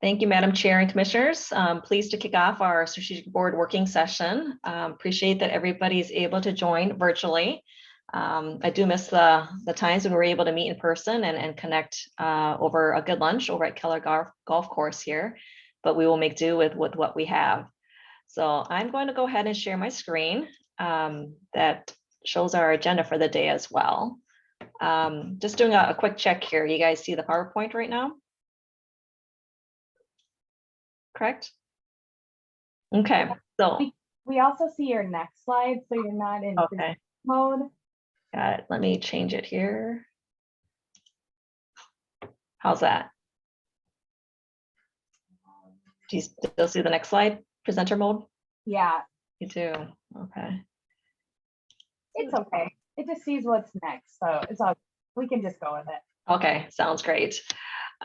Thank you, Madam Chair and Commissioners. Pleased to kick off our strategic board working session. Appreciate that everybody is able to join virtually. I do miss the times when we were able to meet in person and connect over a good lunch over at Keller Golf Course here, but we will make do with what we have. So I'm going to go ahead and share my screen that shows our agenda for the day as well. Just doing a quick check here. You guys see the PowerPoint right now? Correct? Okay, so. We also see your next slide, so you're not in mode. Got it. Let me change it here. How's that? Do you still see the next slide? Presenter mode? Yeah. You do. Okay. It's okay. It just sees what's next, so it's all. We can just go with it. Okay, sounds great.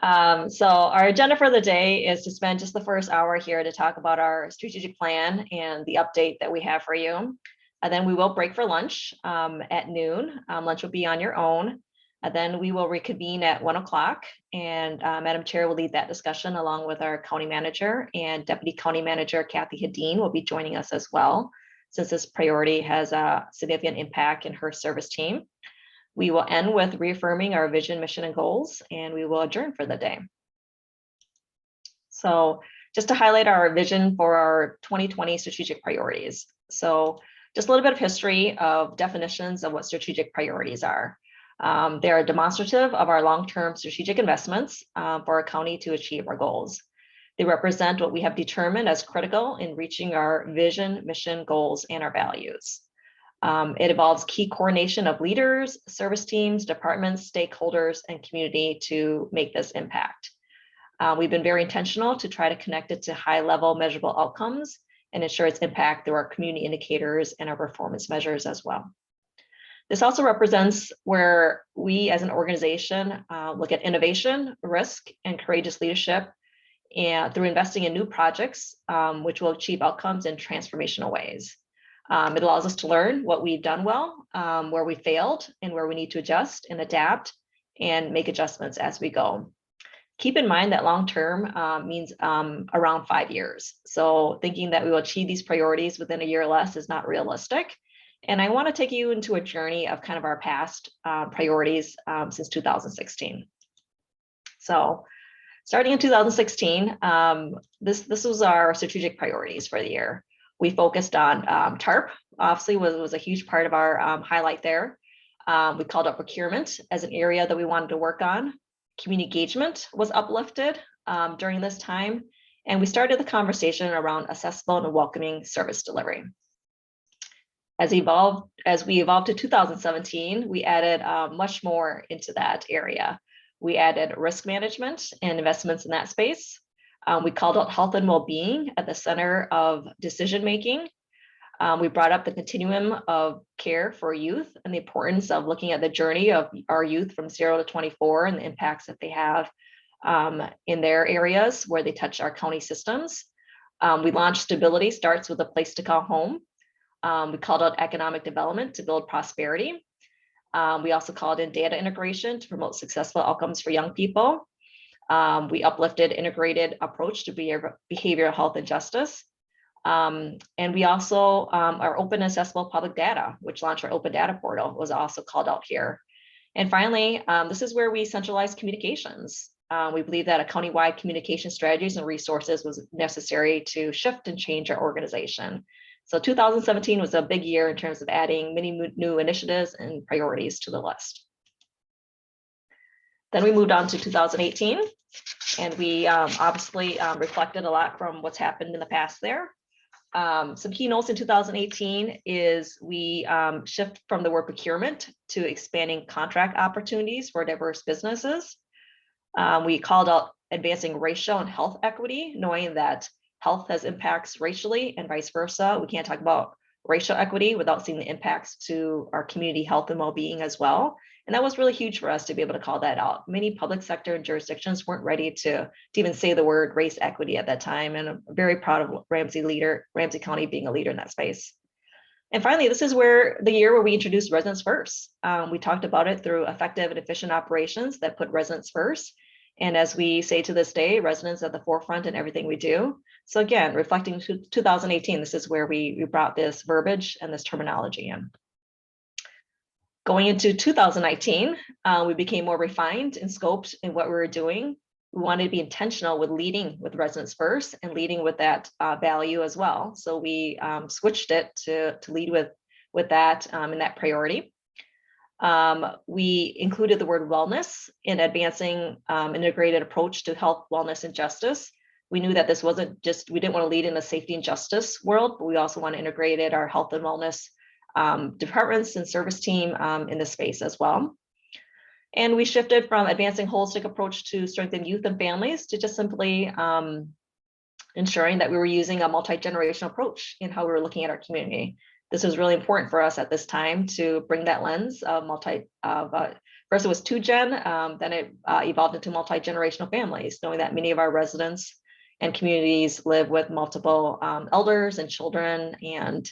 So our agenda for the day is to spend just the first hour here to talk about our strategic plan and the update that we have for you. And then we will break for lunch at noon. Lunch will be on your own. And then we will reconvene at 1 o'clock. And Madam Chair will lead that discussion along with our county manager, and Deputy County Manager Kathy Hadeen will be joining us as well, since this priority has a significant impact in her service team. We will end with reaffirming our vision, mission, and goals, and we will adjourn for the day. So just to highlight our vision for our 2020 strategic priorities. So just a little bit of history of definitions of what strategic priorities are. They are demonstrative of our long-term strategic investments for our county to achieve our goals. They represent what we have determined as critical in reaching our vision, mission, goals, and our values. It involves key coordination of leaders, service teams, departments, stakeholders, and community to make this impact. We've been very intentional to try to connect it to high-level measurable outcomes and ensure its impact through our community indicators and our performance measures as well. This also represents where we as an organization look at innovation, risk, and courageous leadership, and through investing in new projects, which will achieve outcomes in transformational ways. It allows us to learn what we've done well, where we failed, and where we need to adjust and adapt and make adjustments as we go. Keep in mind that long-term means around 5 years. So thinking that we will achieve these priorities within a year or less is not realistic. And I want to take you into a journey of kind of our past priorities since 2016. So starting in 2016, this was our strategic priorities for the year. We focused on TARP, obviously was a huge part of our highlight there. We called out procurement as an area that we wanted to work on. Community engagement was uplifted during this time. And we started the conversation around accessible and welcoming service delivery. As we evolved to 2017, we added much more into that area. We added risk management and investments in that space. We called out health and well-being at the center of decision-making. We brought up the continuum of care for youth and the importance of looking at the journey of our youth from 0 to 24 and the impacts that they have in their areas where they touch our county systems. We launched Stability Starts with a Place to Call Home. We called out economic development to build prosperity. We also called in data integration to promote successful outcomes for young people. We uplifted integrated approach to behavioral health and justice. And we also, our open accessible public data, which launched our open data portal, was also called out here. And finally, this is where we centralized communications. We believe that a countywide communication strategies and resources was necessary to shift and change our organization. So 2017 was a big year in terms of adding many new initiatives and priorities to the list. Then we moved on to 2018, and we obviously reflected a lot from what's happened in the past there. Some key notes in 2018 is we shift from the word procurement to expanding contract opportunities for diverse businesses. We called out advancing racial and health equity, knowing that health has impacts racially and vice versa. We can't talk about racial equity without seeing the impacts to our community health and well-being as well. And that was really huge for us to be able to call that out. Many public sector and jurisdictions weren't ready to even say the word race equity at that time. And I'm very proud of Ramsey County being a leader in that space. And finally, this is where the year where we introduced residents first. We talked about it through effective and efficient operations that put residents first. And as we say to this day, residents at the forefront in everything we do. So again, reflecting to 2018, this is where we brought this verbiage and this terminology in. Going into 2019, we became more refined and scoped in what we were doing. We wanted to be intentional with leading with residents first and leading with that value as well. So we switched it to lead with that and that priority. We included the word wellness in advancing integrated approach to health, wellness, and justice. We knew that this wasn't just, we didn't want to lead in the safety and justice world, but we also want to integrate our health and wellness departments and service team in this space as well. And we shifted from advancing holistic approach to strengthen youth and families to just simply ensuring that we were using a multi-generational approach in how we were looking at our community. This was really important for us at this time to bring that lens of first it was 2-gen, then it evolved into multi-generational families, knowing that many of our residents and communities live with multiple elders and children and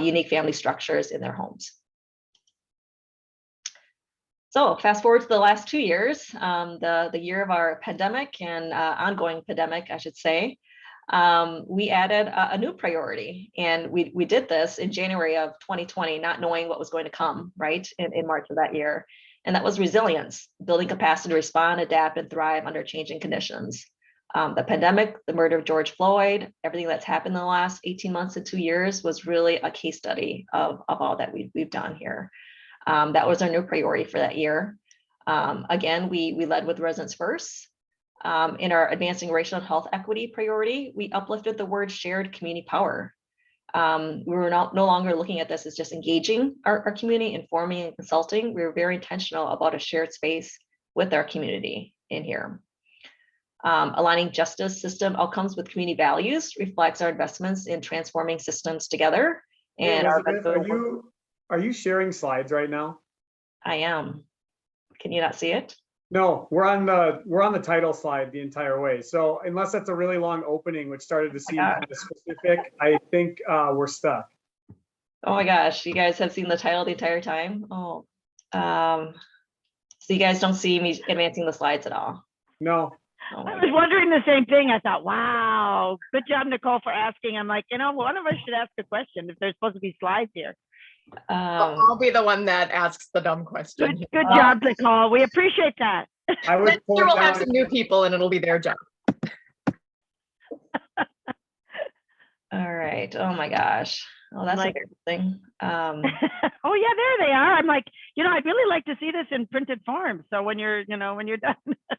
unique family structures in their homes. So fast forward to the last 2 years, the year of our pandemic and ongoing pandemic, I should say, we added a new priority, and we did this in January of 2020, not knowing what was going to come, right, in March of that year. And that was resilience, building capacity to respond, adapt, and thrive under changing conditions. The pandemic, the murder of George Floyd, everything that's happened in the last 18 months to 2 years was really a case study of all that we've done here. That was our new priority for that year. Again, we led with residents first. In our advancing racial and health equity priority, we uplifted the word shared community power. We were no longer looking at this as just engaging our community, informing and consulting. We were very intentional about a shared space with our community in here. Aligning justice system outcomes with community values reflects our investments in transforming systems together. And are you sharing slides right now? I am. Can you not see it? No, we're on the title slide the entire way. So unless that's a really long opening, which started to seem kind of specific, I think we're stuck. Oh my gosh, you guys have seen the title the entire time? Oh, so you guys don't see me advancing the slides at all? No. Oh I was wondering the same thing. I thought, wow, good job, Nicole, for asking. I'm like, one of us should ask a question if there's supposed to be slides here. I'll be the one that asks the dumb question. Good job, Nicole. We appreciate that. I would pull Sure, it we'll have down. some new people and it'll be their job. All right. Oh my gosh. Oh, that's Like- interesting. Oh yeah, there they are. I'm like, I'd really like to see this in printed form. So when you're done.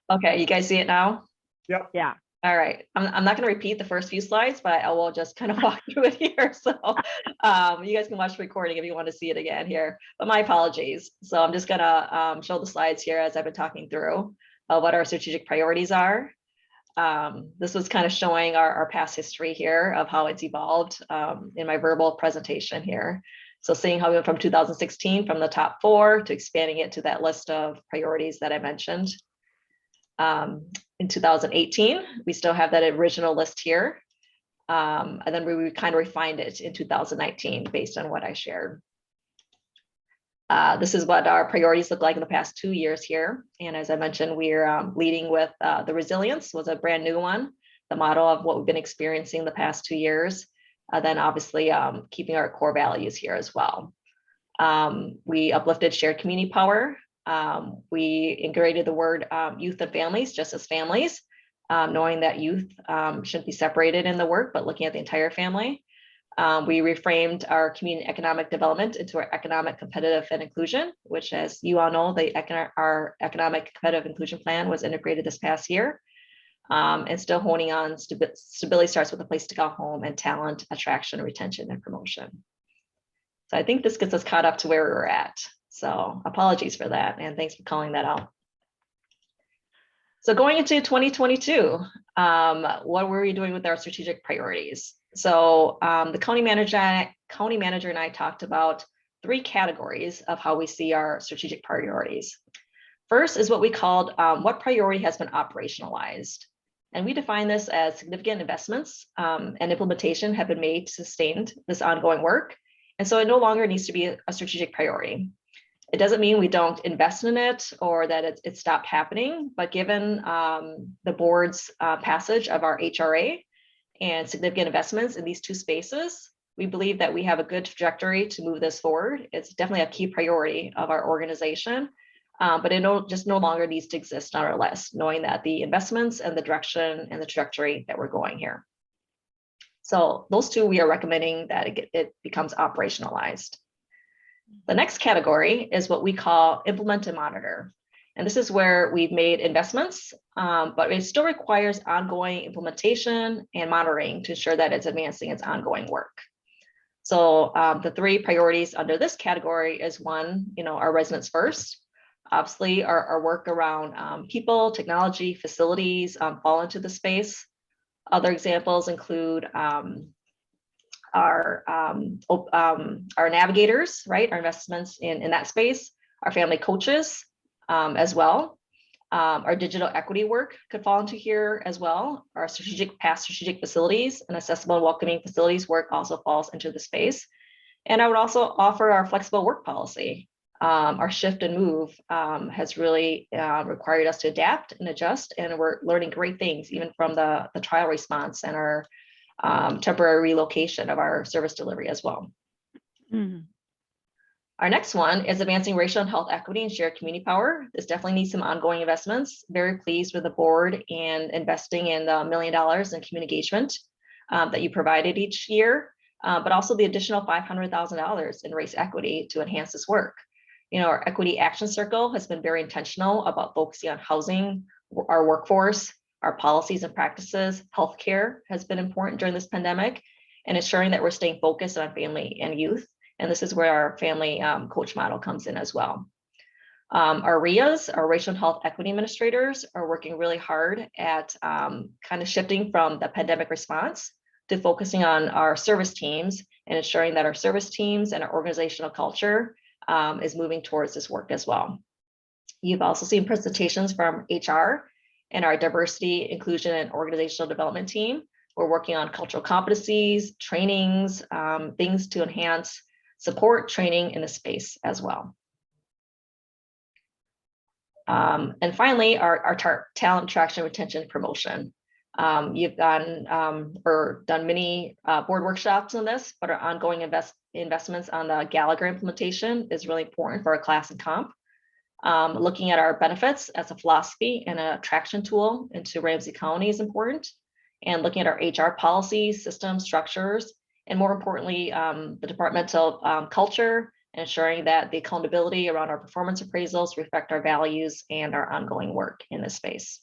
Okay, you guys see it now? Yep. Yeah. All right. I'm not going to repeat the first few slides, but I will just kind of walk through it here. So you guys can watch the recording if you want to see it again here. But my apologies. So I'm just going to show the slides here as I've been talking through what our strategic priorities are. This was kind of showing our past history here of how it's evolved in my verbal presentation here. So seeing how we went from 2016 from the top 4 to expanding it to that list of priorities that I mentioned. In 2018, we still have that original list here. And then we kind of refined it in 2019 based on what I shared. This is what our priorities look like in the past 2 years here. And as I mentioned, we're leading with the resilience was a brand new one, the model of what we've been experiencing the past 2 years. Then obviously keeping our core values here as well. We uplifted shared community power. We integrated the word youth and families just as families, knowing that youth shouldn't be separated in the work, but looking at the entire family. We reframed our community economic development into our economic competitive and inclusion, which, as you all know, our economic competitive inclusion plan was integrated this past year. And still honing on stability starts with a place to call home and talent, attraction, retention, and promotion. So I think this gets us caught up to where we were at. So apologies for that, and thanks for calling that out. So going into 2022, what were we doing with our strategic priorities? So the county manager and I talked about 3 categories of how we see our strategic priorities. First is what we called what priority has been operationalized. And we define this as significant investments and implementation have been made to sustain this ongoing work. And so it no longer needs to be a strategic priority. It doesn't mean we don't invest in it or that it stopped happening, but given the board's passage of our HRA and significant investments in these two spaces, we believe that we have a good trajectory to move this forward. It's definitely a key priority of our organization, but it just no longer needs to exist on our list, knowing that the investments and the direction and the trajectory that we're going here. So those two, we are recommending that it becomes operationalized. The next category is what we call implement and monitor. And this is where we've made investments, but it still requires ongoing implementation and monitoring to ensure that it's advancing its ongoing work. So the three priorities under this category is one, our residents first. Obviously, our work around people, technology, facilities fall into the space. Other examples include our navigators, right? Our investments in that space, our family coaches as well. Our digital equity work could fall into here as well. Our strategic facilities and accessible and welcoming facilities work also falls into the space. And I would also offer our flexible work policy. Our shift and move has really required us to adapt and adjust, and we're learning great things even from the trial response and our temporary relocation of our service delivery as well. Mm-hmm. Our next one is advancing racial and health equity and shared community power. This definitely needs some ongoing investments. Very pleased with the board and investing in the $1 million in community engagement that you provided each year, but also the additional $500,000 in race equity to enhance this work. Our Equity Action Circle has been very intentional about focusing on housing, our workforce, our policies and practices. Healthcare has been important during this pandemic, and ensuring that we're staying focused on family and youth. And this is where our family coach model comes in as well. Our RIAs, our racial and health equity administrators, are working really hard at kind of shifting from the pandemic response to focusing on our service teams and ensuring that our service teams and our organizational culture is moving towards this work as well. You've also seen presentations from HR and our diversity, inclusion, and organizational development team. We're working on cultural competencies, trainings, things to enhance support training in the space as well. And finally, our talent attraction, retention, promotion. You've done many board workshops on this, but our ongoing investments on the Gallagher implementation is really important for our class and comp. Looking at our benefits as a philosophy and an attraction tool into Ramsey County is important. And looking at our HR policies, systems, structures, and more importantly, the departmental culture, and ensuring that the accountability around our performance appraisals reflect our values and our ongoing work in this space.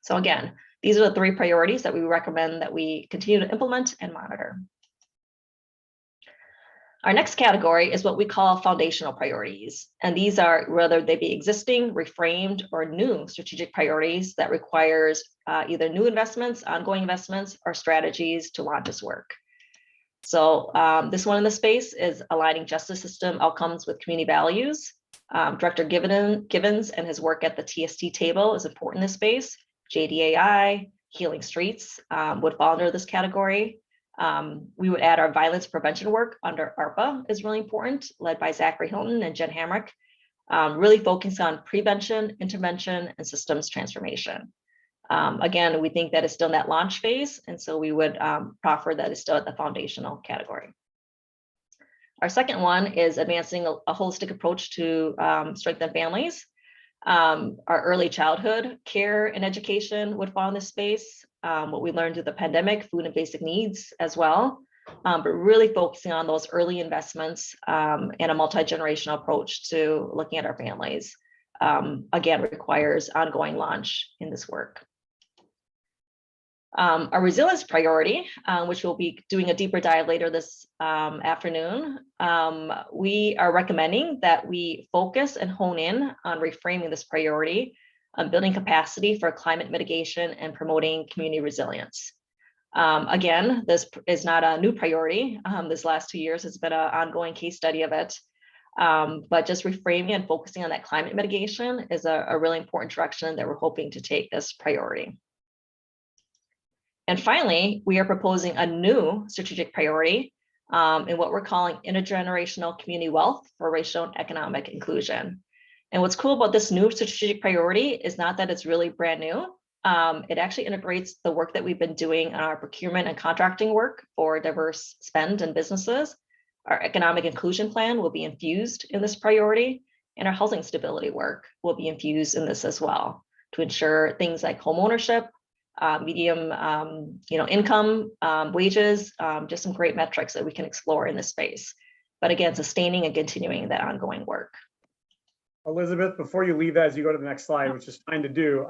So again, these are the three priorities that we recommend that we continue to implement and monitor. Our next category is what we call foundational priorities. And these are whether they be existing, reframed, or new strategic priorities that requires either new investments, ongoing investments, or strategies to launch this work. So this one in the space is aligning justice system outcomes with community values. Director Givens and his work at the TST table is important in this space. JDAI, Healing Streets would fall under this category. We would add our violence prevention work under ARPA is really important, led by Zachary Hilton and Jen Hamrick, really focusing on prevention, intervention, and systems transformation. Again, we think that it's still in that launch phase, and so we would proffer that it's still at the foundational category. Our second one is advancing a holistic approach to strengthen families. Our early childhood care and education would fall in this space. What we learned through the pandemic, food and basic needs as well, but really focusing on those early investments and a multi-generational approach to looking at our families. Again, requires ongoing launch in this work. Our resilience priority, which we'll be doing a deeper dive later this afternoon, we are recommending that we focus and hone in on reframing this priority on building capacity for climate mitigation and promoting community resilience. Again, this is not a new priority. This last 2 years has been an ongoing case study of it. But just reframing and focusing on that climate mitigation is a really important direction that we're hoping to take this priority. And finally, we are proposing a new strategic priority in what we're calling intergenerational community wealth for racial and economic inclusion. And what's cool about this new strategic priority is not that it's really brand new. It actually integrates the work that we've been doing on our procurement and contracting work for diverse spend and businesses. Our economic inclusion plan will be infused in this priority, and our housing stability work will be infused in this as well to ensure things like home ownership, medium income, wages, just some great metrics that we can explore in this space. But again, sustaining and continuing that ongoing work. Elizabeth, before you leave that, as you go to the next slide, which is fine to do,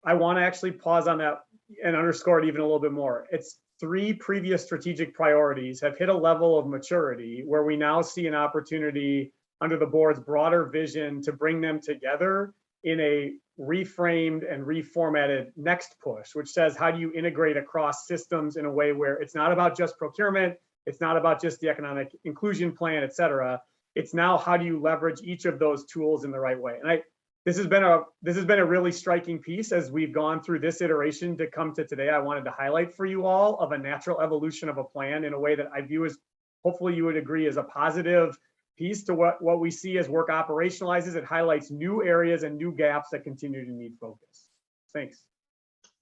I want to actually pause on that and underscore it even a little bit more. It's 3 previous strategic priorities have hit a level of maturity where we now see an opportunity under the board's broader vision to bring them together in a reframed and reformatted next push, which says, how do you integrate across systems in a way where it's not about just procurement, it's not about just the economic inclusion plan, et cetera. It's now, how do you leverage each of those tools in the right way? And this has been a really striking piece as we've gone through this iteration to come to today. I wanted to highlight for you all of a natural evolution of a plan in a way that I view as, hopefully you would agree, as a positive piece to what we see as work operationalizes. It highlights new areas and new gaps that continue to need focus. Thanks.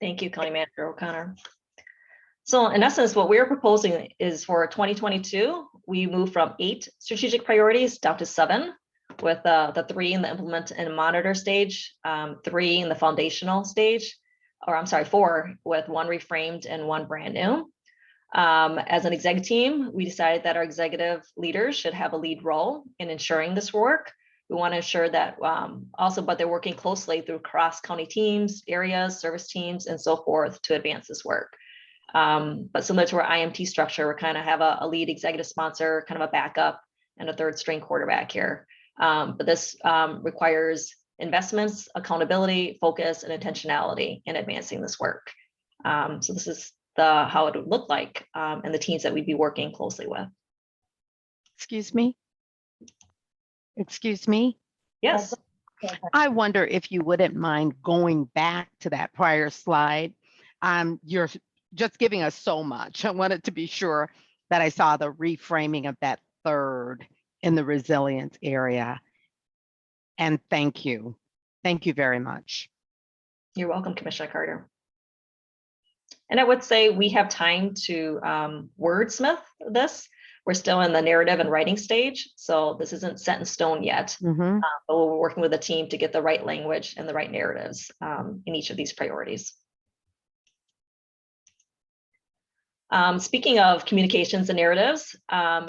Thank you, County Manager O'Connor. So in essence, what we're proposing is for 2022, we move from 8 strategic priorities down to 7, with the 3 in the implement and monitor stage, 3 in the foundational stage, or I'm sorry, 4 with 1 reframed and 1 brand new. As an exec team, we decided that our executive leaders should have a lead role in ensuring this work. We want to ensure that but they're working closely through cross-county teams, areas, service teams, and so forth to advance this work. But similar to our IMT structure, we kind of have a lead executive sponsor, kind of a backup, and a 3rd string quarterback here. But this requires investments, accountability, focus, and intentionality in advancing this work. So this is how it would look like, and the teams that we'd be working closely with. Excuse me? Excuse me? Yes. I wonder if you wouldn't mind going back to that prior slide. You're just giving us so much. I wanted to be sure that I saw the reframing of that 3rd in the resilience area. And thank you. Thank you very much. You're welcome, Commissioner Carter. And I would say we have time to wordsmith this. We're still in the narrative and writing stage, so this isn't set in stone yet. Mm-hmm. But we're working with a team to get the right language and the right narratives in each of these priorities. Speaking of communications and narratives,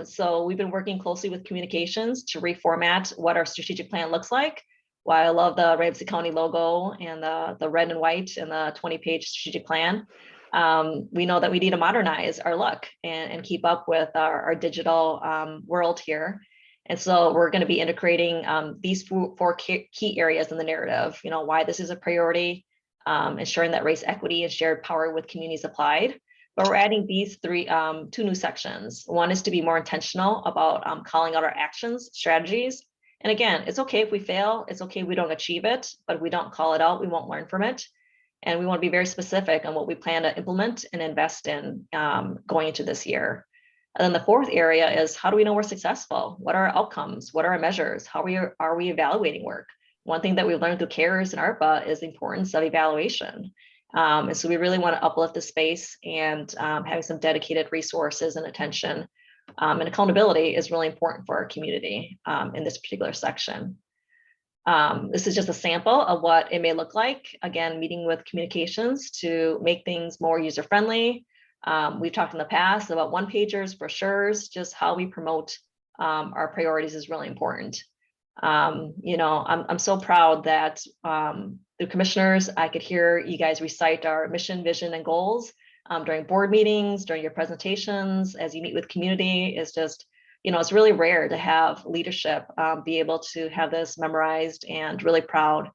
so we've been working closely with communications to reformat what our strategic plan looks like. While I love the Ramsey County logo and the red and white and the 20-page strategic plan, we know that we need to modernize our look and keep up with our digital world here. And so we're going to be integrating these 4 key areas in the narrative, why this is a priority, ensuring that race equity and shared power with communities applied. But we're adding these 2 new sections. One is to be more intentional about calling out our actions, strategies. And again, it's okay if we fail. It's okay if we don't achieve it, but if we don't call it out, we won't learn from it. And we want to be very specific on what we plan to implement and invest in going into this year. And then the 4th area is, how do we know we're successful? What are our outcomes? What are our measures? How are we evaluating work? One thing that we've learned through CARES and ARPA is the importance of evaluation. And so we really want to uplift the space, and having some dedicated resources and attention and accountability is really important for our community in this particular section. This is just a sample of what it may look like. Again, meeting with communications to make things more user-friendly. We've talked in the past about one-pagers, brochures, just how we promote our priorities is really important. I'm so proud that the commissioners, I could hear you guys recite our mission, vision, and goals during board meetings, during your presentations, as you meet with community. Is just, it's really rare to have leadership be able to have this memorized, and really proud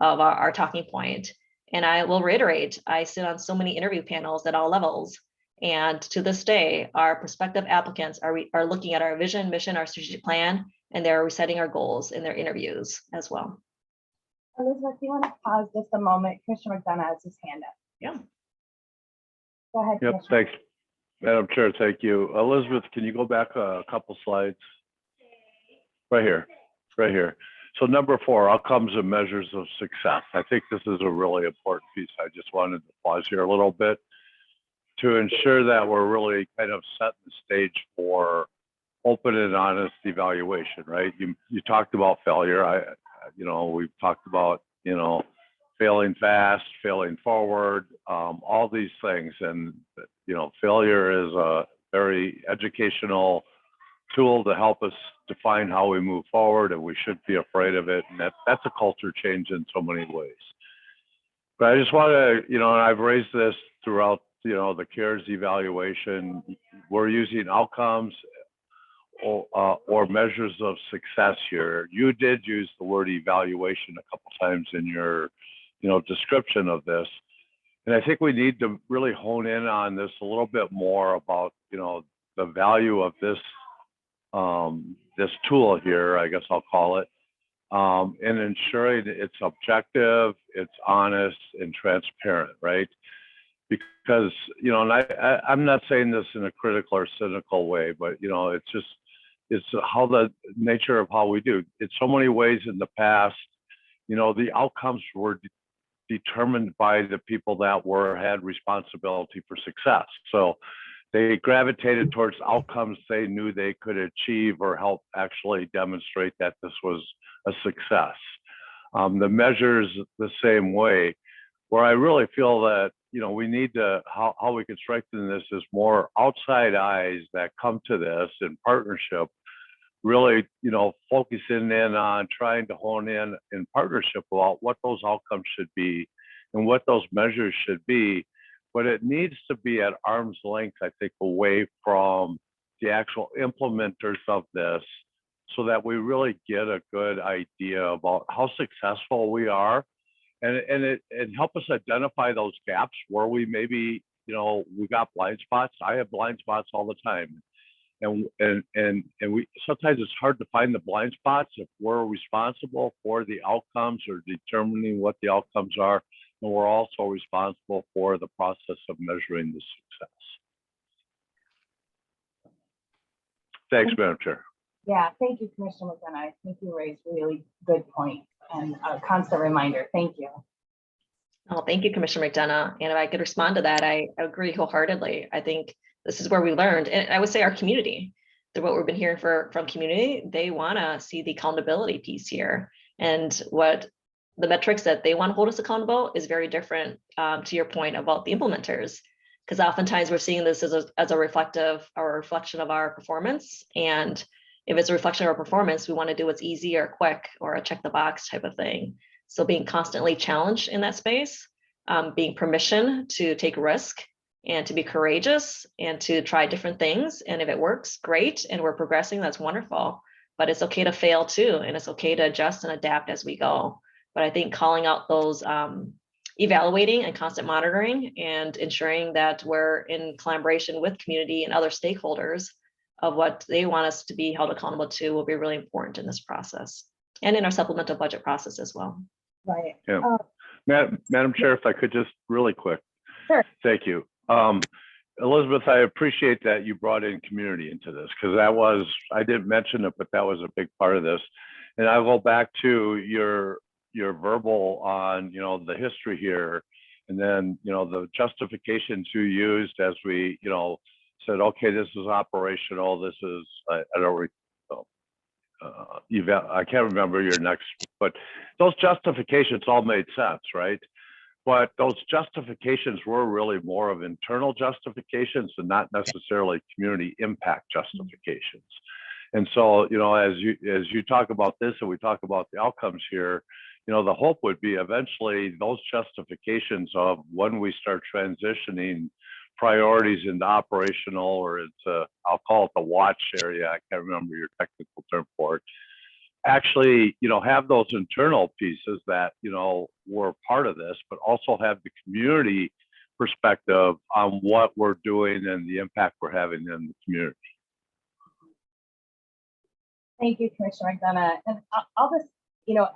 of our talking point. And I will reiterate, I sit on so many interview panels at all levels. And to this day, our prospective applicants are looking at our vision, mission, our strategic plan, and they're reciting our goals in their interviews as well. Elizabeth, do you want to pause just a moment? Commissioner McDonough has his hand up. Yeah. Go ahead. Yep, Commissioner. thanks. Madam Chair, thank you. Elizabeth, can you go back a couple slides? Right here, right here. So number 4, outcomes and measures of success. I think this is a really important piece. I just wanted to pause here a little bit to ensure that we're really kind of setting the stage for open and honest evaluation, right? You talked about failure. We've talked about, failing fast, failing forward, all these things. And, failure is a very educational tool to help us define how we move forward, and we shouldn't be afraid of it. And that's a culture change in so many ways. But I just want to, and I've raised this throughout, the CARES evaluation. We're using outcomes or measures of success here. You did use the word evaluation a couple times in your, description of this. And I think we need to really hone in on this a little bit more about, the value of this this tool here, I guess I'll call it, and ensuring it's objective, it's honest and transparent, right? Because, and I'm not saying this in a critical or cynical way, but, it's how the nature of how we do. In so many ways in the past, the outcomes were determined by the people that had responsibility for success. So they gravitated towards outcomes they knew they could achieve or help actually demonstrate that this was a success. The measures the same way. Where I really feel that, we need to, how we can strengthen this is more outside eyes that come to this in partnership, really, focusing in on trying to hone in partnership about what those outcomes should be and what those measures should be. But it needs to be at arm's length, I think, away from the actual implementers of this, so that we really get a good idea about how successful we are, and help us identify those gaps where we maybe, we got blind spots. I have blind spots all the time. And we sometimes it's hard to find the blind spots if we're responsible for the outcomes or determining what the outcomes are. And we're also responsible for the process of measuring the success. Thanks, Madam Chair. Yeah, thank you, Commissioner McDonough. I think you raised really good points and a constant reminder. Thank you. Oh, thank you, Commissioner McDonough. And if I could respond to that, I agree wholeheartedly. I think this is where we learned, and I would say our community, through what we've been hearing from community, they want to see the accountability piece here. And what the metrics that they want to hold us accountable is very different, to your point about the implementers, because oftentimes we're seeing this as a reflection of our performance. And if it's a reflection of our performance, we want to do what's easy or quick or a check the box type of thing. So being constantly challenged in that space, being permission to take risk and to be courageous and to try different things. And if it works, great. And we're progressing, that's wonderful. But it's okay to fail too. And it's okay to adjust and adapt as we go. But I think calling out those evaluating and constant monitoring and ensuring that we're in collaboration with community and other stakeholders of what they want us to be held accountable to will be really important in this process and in our supplemental budget process as well. Right. Yeah. Madam Chair, if I could just really quick. Sure. Thank you. Elizabeth, I appreciate that you brought in community into this, because I didn't mention it, but that was a big part of this. And I'll go back to your verbal on, the history here, and then, the justifications you used as we, said, okay, this is operational. This is, I can't remember your next, but those justifications all made sense, right? But those justifications were really more of internal justifications and not necessarily community impact justifications. And so, as you talk about this and we talk about the outcomes here, the hope would be eventually those justifications of when we start transitioning priorities into operational or into, I'll call it the watch area, I can't remember your technical term for it, actually, have those internal pieces that, were part of this, but also have the community perspective on what we're doing and the impact we're having in the community. Thank you, Commissioner McDonough. And I'll just,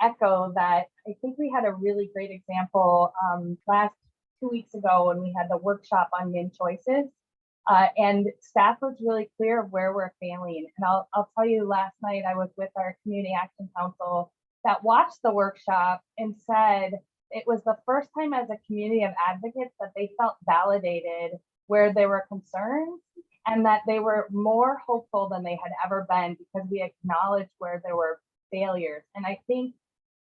echo that. I think we had a really great example last 2 weeks ago when we had the workshop on min choices. And staff was really clear of where we're failing. And I'll tell you, last night I was with our Community Action Council that watched the workshop and said it was the first time as a community of advocates that they felt validated where there were concerns, and that they were more hopeful than they had ever been because we acknowledged where there were failures. And I think,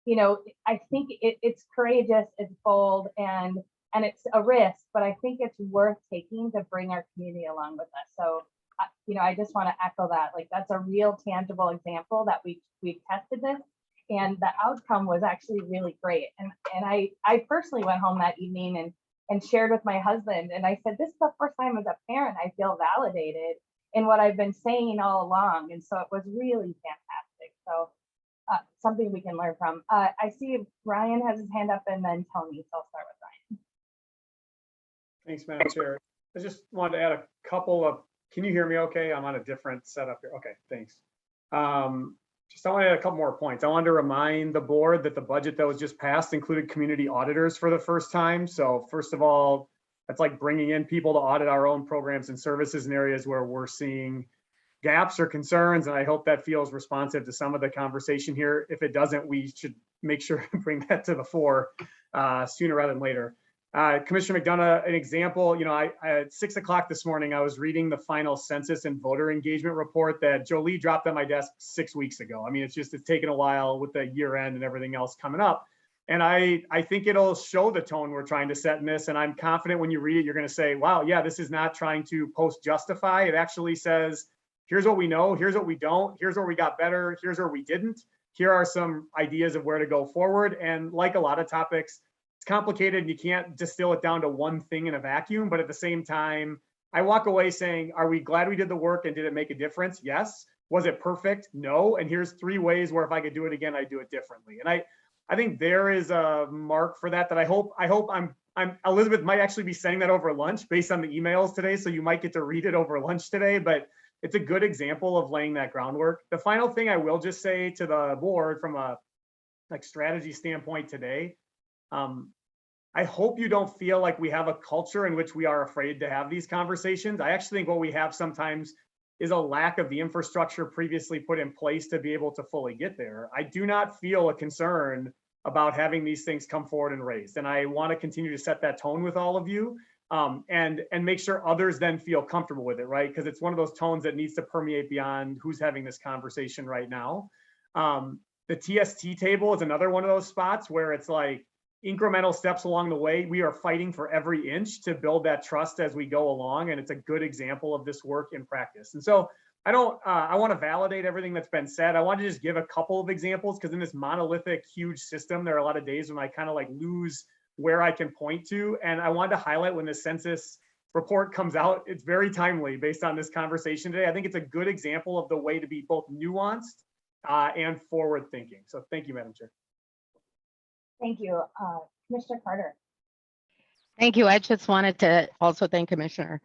it's courageous, it's bold, and it's a risk, but I think it's worth taking to bring our community along with us. So, I just want to echo that. Like, that's a real tangible example that we've tested this, and the outcome was actually really great. And I personally went home that evening and shared with my husband, and I said, this is the first time as a parent I feel validated in what I've been saying all along. And so it was really fantastic. So something we can learn from. I see Ryan has his hand up, and then Tony, so I'll start with Ryan. Thanks, Madam Chair. I just wanted to add a couple of, can you hear me okay? I'm on a different setup here. Okay, thanks. Just I want to add a couple more points. I wanted to remind the board that the budget that was just passed included community auditors for the first time. So first of all, that's like bringing in people to audit our own programs and services in areas where we're seeing gaps or concerns. And I hope that feels responsive to some of the conversation here. If it doesn't, we should make sure to bring that to the fore sooner rather than later. Commissioner McDonough, an example, I at 6 o'clock this morning, I was reading the final census and voter engagement report that Jolie dropped on my desk 6 weeks ago. I mean, it's taken a while with the year end and everything else coming up. And I think it'll show the tone we're trying to set in this. And I'm confident when you read it, you're going to say, wow, yeah, this is not trying to post justify. It actually says, here's what we know, here's what we don't, here's where we got better, here's where we didn't. Here are some ideas of where to go forward. And like a lot of topics, it's complicated and you can't distill it down to one thing in a vacuum. But at the same time, I walk away saying, are we glad we did the work and did it make a difference? Yes. Was it perfect? No. And here's 3 ways where if I could do it again, I'd do it differently. And I think there is a mark for that I hope I'm Elizabeth might actually be sending that over lunch based on the emails today. So you might get to read it over lunch today, but it's a good example of laying that groundwork. The final thing I will just say to the board from a strategy standpoint today, I hope you don't feel like we have a culture in which we are afraid to have these conversations. I actually think what we have sometimes is a lack of the infrastructure previously put in place to be able to fully get there. I do not feel a concern about having these things come forward and raised. And I want to continue to set that tone with all of you and make sure others then feel comfortable with it, right? Because it's one of those tones that needs to permeate beyond who's having this conversation right now. The TST table is another one of those spots where it's like, incremental steps along the way. We are fighting for every inch to build that trust as we go along. And it's a good example of this work in practice. And so I want to validate everything that's been said. I want to just give a couple of examples because in this monolithic, huge system, there are a lot of days when I kind of lose where I can point to. And I wanted to highlight when the census report comes out, it's very timely based on this conversation today. I think it's a good example of the way to be both nuanced and forward thinking. So thank you, Madam Chair. Thank you. Commissioner Carter. Thank you. I just wanted to also thank Commissioner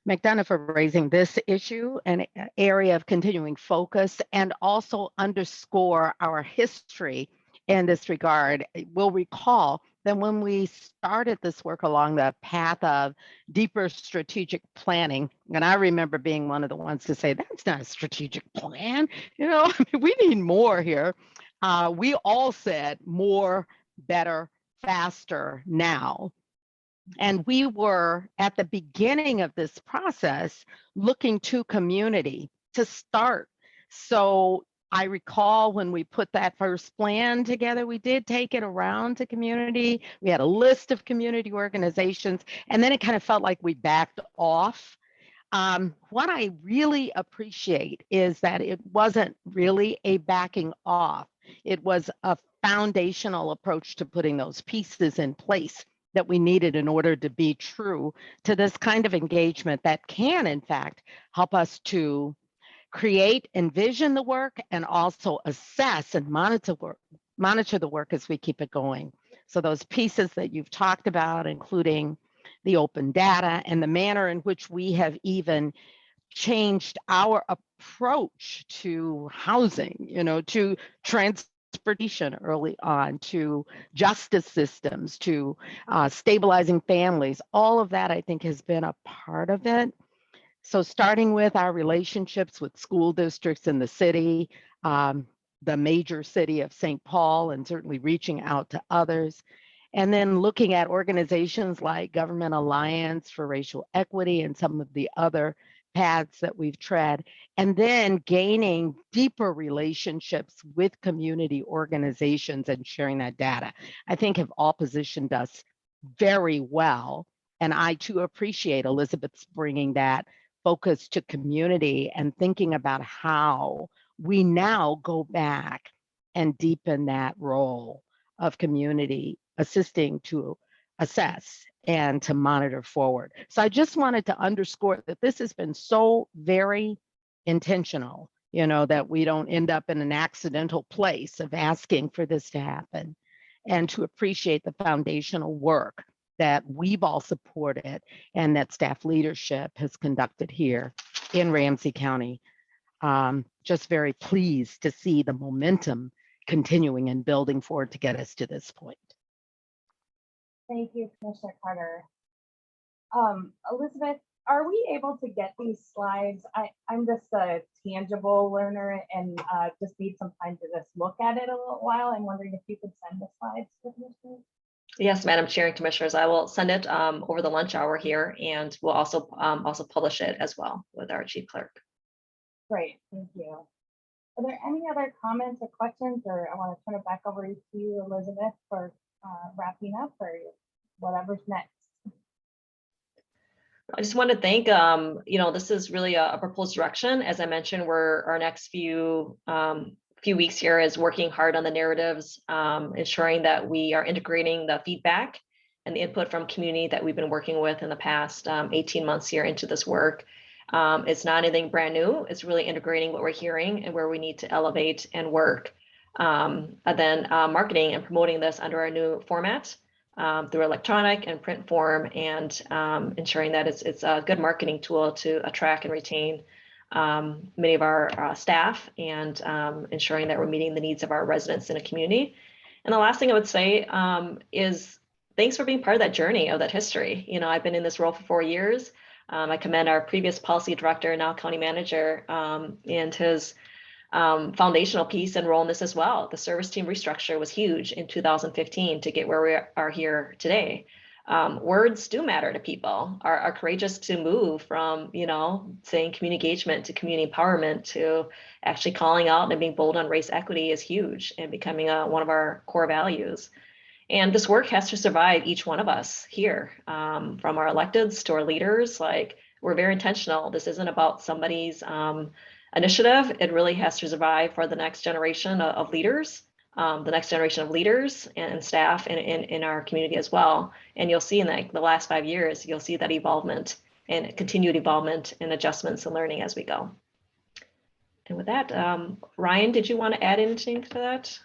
McDonough for raising this issue, an area of continuing focus, and also underscore our history in this regard. We'll recall that when we started this work along the path of deeper strategic planning, and I remember being one of the ones to say, that's not a strategic plan. We need more here. We all said more, better, faster, now. And we were at the beginning of this process looking to community to start. So I recall when we put that first plan together, we did take it around to community. We had a list of community organizations, and then it kind of felt like we backed off. What I really appreciate is that it wasn't really a backing off. It was a foundational approach to putting those pieces in place that we needed in order to be true to this kind of engagement that can, in fact, help us to create, envision the work, and also assess and monitor the work as we keep it going. So those pieces that you've talked about, including the open data and the manner in which we have even changed our approach to housing, to transportation early on, to justice systems, to stabilizing families, all of that I think has been a part of it. So starting with our relationships with school districts in the city, the major city of St. Paul, and certainly reaching out to others. And then looking at organizations like Government Alliance for Racial Equity and some of the other paths that we've tread, and then gaining deeper relationships with community organizations and sharing that data, I think have all positioned us very well. And I too appreciate Elizabeth's bringing that focus to community and thinking about how we now go back and deepen that role of community assisting to assess and to monitor forward. So I just wanted to underscore that this has been so very intentional, that we don't end up in an accidental place of asking for this to happen, and to appreciate the foundational work that we've all supported and that staff leadership has conducted here in Ramsey County. Just very pleased to see the momentum continuing and building forward to get us to this point. Thank you, Commissioner Carter. Elizabeth, are we able to get these slides? I'm just a tangible learner and just need some time to just look at it a little while. I'm wondering if you could send the slides to Commissioner. Yes, Madam Chair and Commissioners, I will send it over the lunch hour here, and we'll also publish it as well with our Chief Clerk. Great, thank you. Are there any other comments or questions, or I want to turn it back over to you, Elizabeth, for wrapping up, or whatever's next? I just want to thank, this is really a proposed direction. As I mentioned, our next few weeks here is working hard on the narratives, ensuring that we are integrating the feedback and the input from community that we've been working with in the past 18 months here into this work. It's not anything brand new. It's really integrating what we're hearing and where we need to elevate and work. And then marketing and promoting this under our new format through electronic and print form, and ensuring that it's a good marketing tool to attract and retain many of our staff, and ensuring that we're meeting the needs of our residents in a community. And the last thing I would say is thanks for being part of that journey of that history. I've been in this role for 4 years. I commend our previous policy director, now county manager, and his foundational piece and role in this as well. The service team restructure was huge in 2015 to get where we are here today. Words do matter to people. Are courageous to move from, saying community engagement to community empowerment to actually calling out and being bold on race equity is huge and becoming one of our core values. And this work has to survive each one of us here, from our electeds to our leaders. Like, we're very intentional. This isn't about somebody's initiative. It really has to survive for the next generation of leaders, and staff in our community as well. And you'll see in the last 5 years, you'll see that evolvement and continued evolvement and adjustments and learning as we go. And with that, Ryan, did you want to add anything to that?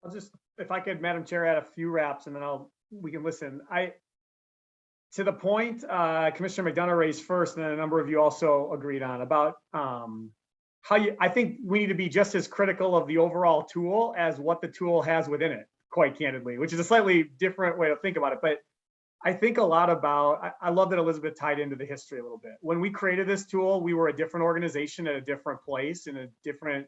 I'll just, if I could, Madam Chair, add a few wraps, and then we can listen. To the point Commissioner McDonough raised first, and then a number of you also agreed on about I think we need to be just as critical of the overall tool as what the tool has within it, quite candidly, which is a slightly different way to think about it. But I think a lot about, I love that Elizabeth tied into the history a little bit. When we created this tool, we were a different organization at a different place, in a different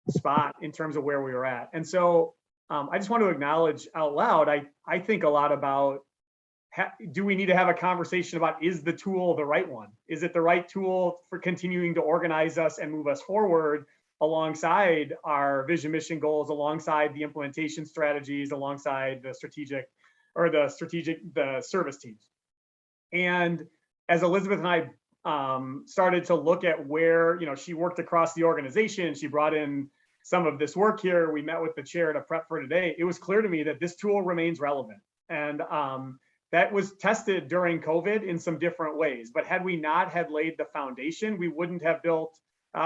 spot in terms of where we were at. And so I just want to acknowledge out loud, I think a lot about, do we need to have a conversation about, is the tool the right one? Is it the right tool for continuing to organize us and move us forward alongside our vision, mission, goals, alongside the implementation strategies, alongside the service teams? And as Elizabeth and I started to look at where, she worked across the organization, she brought in some of this work here, we met with the chair to prep for today, it was clear to me that this tool remains relevant. And that was tested during COVID in some different ways. But had we not had laid the foundation, we wouldn't have built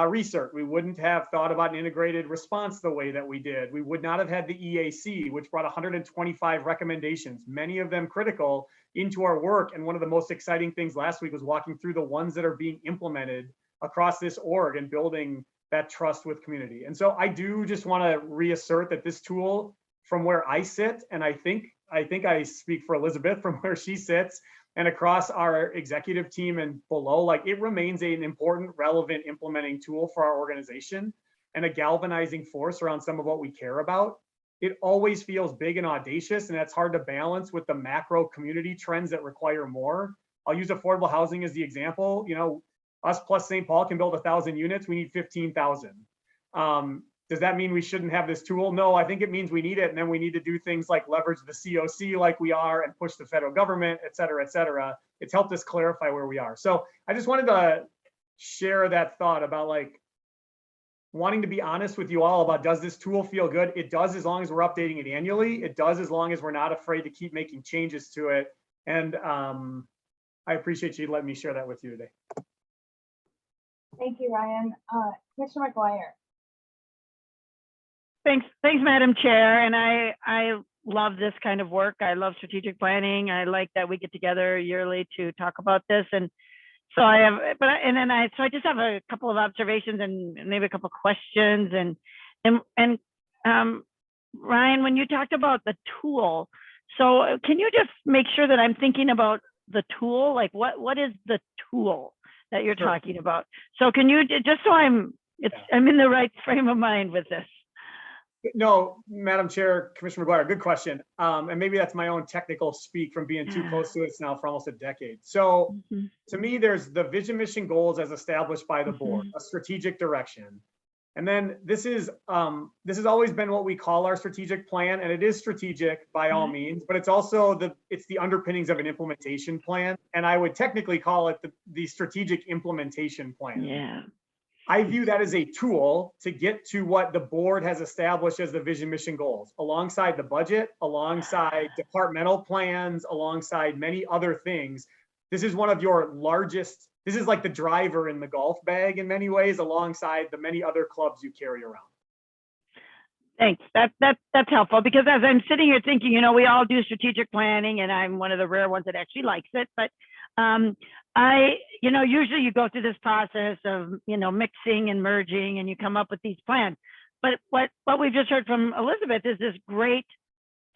research. We wouldn't have thought about an integrated response the way that we did. We would not have had the EAC, which brought 125 recommendations, many of them critical, into our work. And one of the most exciting things last week was walking through the ones that are being implemented across this org and building that trust with community. And so I do just want to reassert that this tool, from where I sit, and I think I speak for Elizabeth from where she sits, and across our executive team and below, like it remains an important, relevant implementing tool for our organization and a galvanizing force around some of what we care about. It always feels big and audacious, and that's hard to balance with the macro community trends that require more. I'll use affordable housing as the example. You know, us plus St. Paul can build 1,000 units. We need 15,000. Does that mean we shouldn't have this tool? No, I think it means we need it. And then we need to do things like leverage the COC like we are and push the federal government, et cetera, et cetera. It's helped us clarify where we are. So I just wanted to share that thought about like wanting to be honest with you all about, does this tool feel good? It does, as long as we're updating it annually. It does, as long as we're not afraid to keep making changes to it. And I appreciate you letting me share that with you today. Thank you, Ryan. Commissioner McGuire. Thanks, Madam Chair. And I love this kind of work. I love strategic planning. I like that we get together yearly to talk about this. And so I have, so I just have a couple of observations and maybe a couple of questions. And Ryan, when you talked about the tool, so can you just make sure that I'm thinking about the tool? Like what is the tool that you're Sure. talking about? So can you, just so I'm in the right frame of mind with this. No, Madam Chair, Commissioner McGuire, good question. And maybe that's my own technical speak from being too close to this now for almost a decade. So to me, there's the vision, mission, goals as established by the board, a strategic direction. And then this has always been what we call our strategic plan, and it is strategic by all means, but it's also the underpinnings of an implementation plan. And I would technically call it the strategic implementation plan. Yeah. I view that as a tool to get to what the board has established as the vision, mission, goals, alongside the budget, alongside departmental plans, alongside many other things. This is one of your largest, this is like the driver in the golf bag in many ways, alongside the many other clubs you carry around. Thanks. That's helpful, because as I'm sitting here thinking, you know, we all do strategic planning, and I'm one of the rare ones that actually likes it. But usually you go through this process of, mixing and merging, and you come up with these plans. But what we've just heard from Elizabeth is this great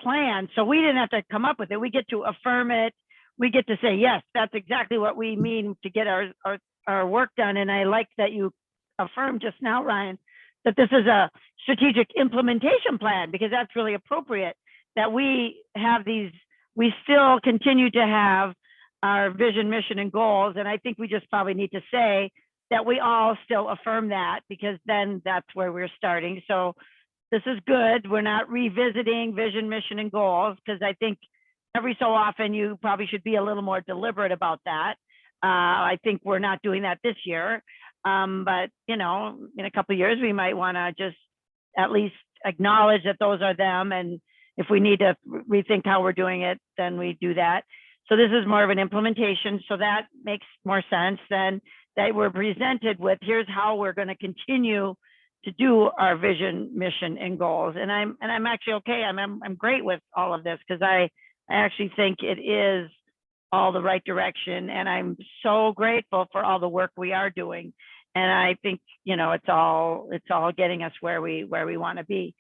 plan. So we didn't have to come up with it. We get to affirm it. We get to say, yes, that's exactly what we mean to get our work done. And I like that you affirmed just now, Ryan, that this is a strategic implementation plan, because that's really appropriate, that we have these, we still continue to have our vision, mission, and goals. And I think we just probably need to say that we all still affirm that, because then that's where we're starting. So this is good. We're not revisiting vision, mission, and goals, because I think every so often you probably should be a little more deliberate about that. I think we're not doing that this year. But, in a couple of years, we might want to just at least acknowledge that those are them. And if we need to rethink how we're doing it, then we do that. So this is more of an implementation. So that makes more sense than that we're presented with, here's how we're going to continue to do our vision, mission, and goals. And I'm actually okay. I'm great with all of this, because I actually think it is all the right direction. And I'm so grateful for all the work we are doing. And I think, it's all getting us where we want to be.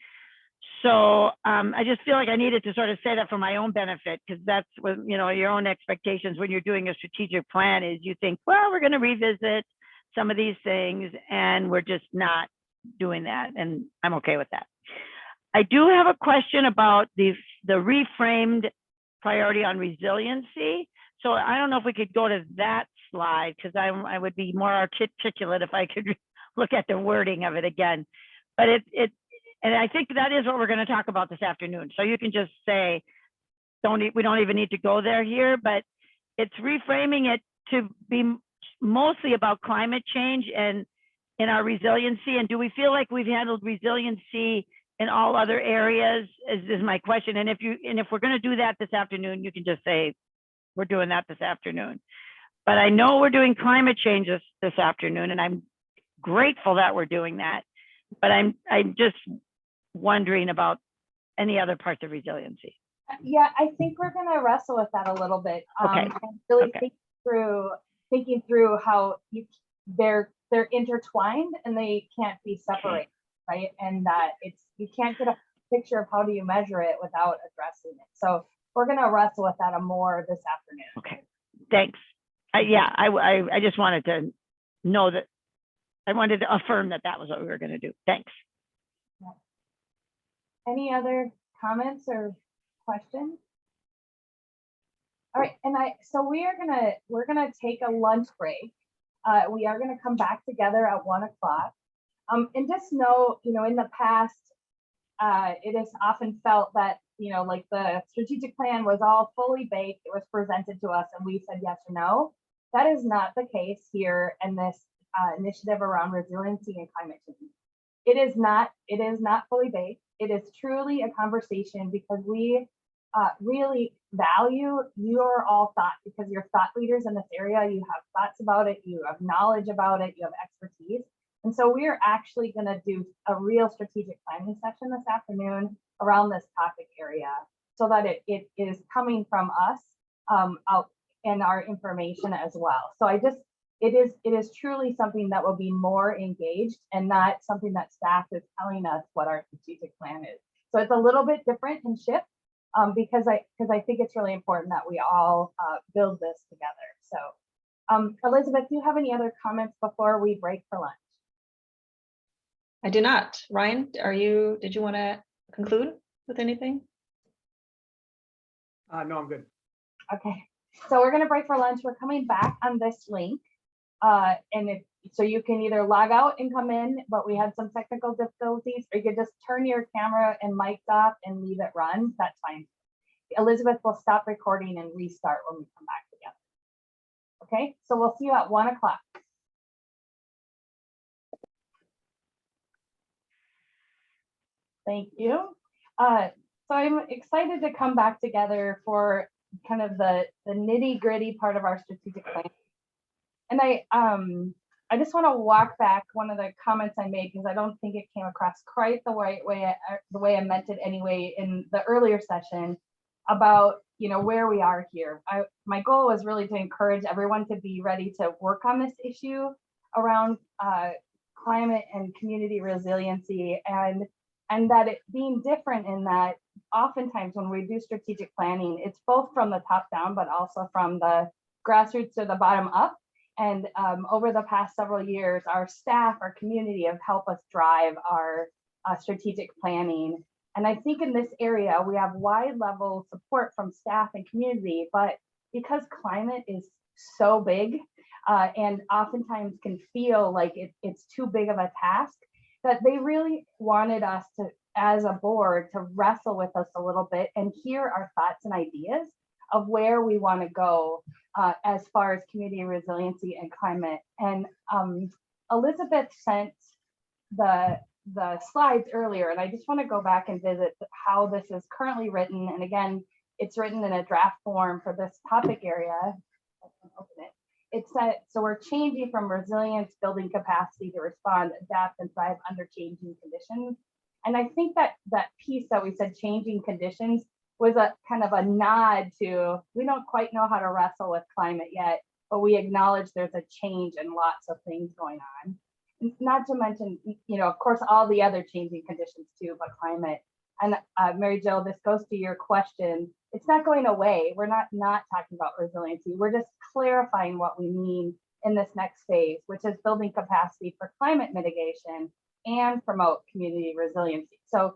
So I just feel like I needed to sort of say that for my own benefit, because that's what, your own expectations when you're doing a strategic plan is you think, well, we're going to revisit some of these things, and we're just not doing that. And I'm okay with that. I do have a question about the reframed priority on resiliency. So I don't know if we could go to that slide, because I would be more articulate if I could look at the wording of it again. But and I think that is what we're going to talk about this afternoon. So you can just say, we don't even need to go there here, but it's reframing it to be mostly about climate change and in our resiliency. And do we feel like we've handled resiliency in all other areas is my question. And if we're going to do that this afternoon, you can just say, we're doing that this afternoon. But I know we're doing climate change this afternoon, and I'm grateful that we're doing that. But I'm just wondering about any other parts of resiliency. Yeah, I think we're going to wrestle with that a little bit. Okay. And really Okay. thinking through how they're intertwined and they can't be separated, right? And that you can't get a picture of how do you measure it without addressing it. So we're going to wrestle with that more this afternoon. Okay. Thanks. Yeah, I just wanted to know that, I wanted to affirm that that was what we were going to do. Thanks. Any other comments or questions? All right, and so we're gonna take a lunch break. We are gonna come back together at 1 o'clock. And just know, in the past, it is often felt that, like the strategic plan was all fully baked, it was presented to us and we said yes or no. That is not the case here in this initiative around resiliency and climate change. It is not fully baked. It is truly a conversation because we really value your all thought, because you're thought leaders in this area. You have thoughts about it, you have knowledge about it, you have expertise. And so we are actually going to do a real strategic planning session this afternoon around this topic area, so that it is coming from us out in our information as well. So it is truly something that will be more engaged and not something that staff is telling us what our strategic plan is. So it's a little bit different and shift because I think it's really important that we all build this together. So Elizabeth, do you have any other comments before we break for lunch? I do not. Ryan, did you want to conclude with anything? No, I'm good. Okay, so we're going to break for lunch. We're coming back on this link. So you can either log out and come in, but we had some technical difficulties, or you could just turn your camera and mics off and leave it run. That's fine. Elizabeth will stop recording and restart when we come back together. Okay, so we'll see you at 1 o'clock. Thank you. So I'm excited to come back together for kind of the nitty gritty part of our strategic plan. And I just want to walk back one of the comments I made, because I don't think it came across quite the right way, the way I meant it anyway in the earlier session about, where we are here. My goal was really to encourage everyone to be ready to work on this issue around climate and community resiliency, and that it being different in that oftentimes when we do strategic planning, it's both from the top down, but also from the grassroots to the bottom up. And over the past several years, our staff, our community have helped us drive our strategic planning. And I think in this area, we have wide level support from staff and community, but because climate is so big and oftentimes can feel like it's too big of a task, that they really wanted us to, as a board, to wrestle with us a little bit and hear our thoughts and ideas of where we want to go as far as community resiliency and climate. And Elizabeth sent the slides earlier, and I just want to go back and visit how this is currently written. And again, it's written in a draft form for this topic area. I can open it. It said, so we're changing from resilience, building capacity to respond, adapt, and thrive under changing conditions. And I think that piece that we said, changing conditions, was a kind of a nod to, we don't quite know how to wrestle with climate yet, but we acknowledge there's a change and lots of things going on. Not to mention, of course, all the other changing conditions too, but climate. And Mary Jo, this goes to your question. It's not going away. We're not talking about resiliency. We're just clarifying what we mean in this next phase, which is building capacity for climate mitigation and promote community resiliency. So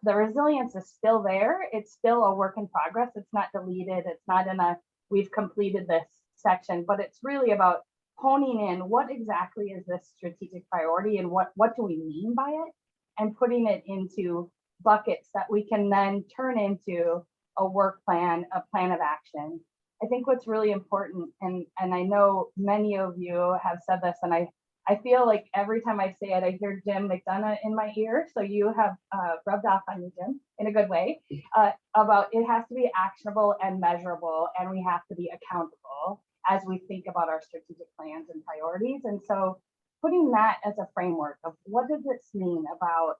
the resilience is still there. It's still a work in progress. It's not deleted. It's not in a, we've completed this section, but it's really about honing in what exactly is this strategic priority and what do we mean by it, and putting it into buckets that we can then turn into a work plan, a plan of action. I think what's really important, and I know many of you have said this, and I feel like every time I say it, I hear Jim McDonough in my ear. So you have rubbed off on me, Jim, in a good way, about it has to be actionable and measurable, and we have to be accountable as we think about our strategic plans and priorities. And so putting that as a framework of what does this mean about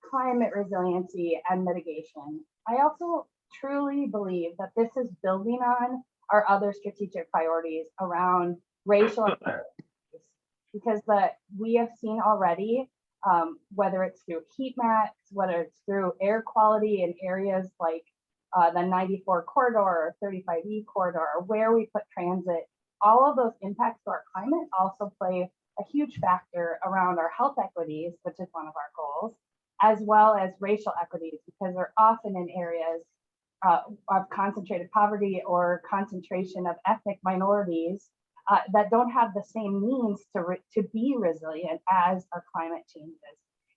climate resiliency and mitigation. I also truly believe that this is building on our other strategic priorities around racial because we have seen already, whether it's through heat maps, whether it's through air quality in areas like the 94 corridor or 35E corridor, or where we put transit, all of those impacts to our climate also play a huge factor around our health equities, which is one of our goals, as well as racial equities, because they're often in areas of concentrated poverty or concentration of ethnic minorities that don't have the same means to be resilient as our climate changes.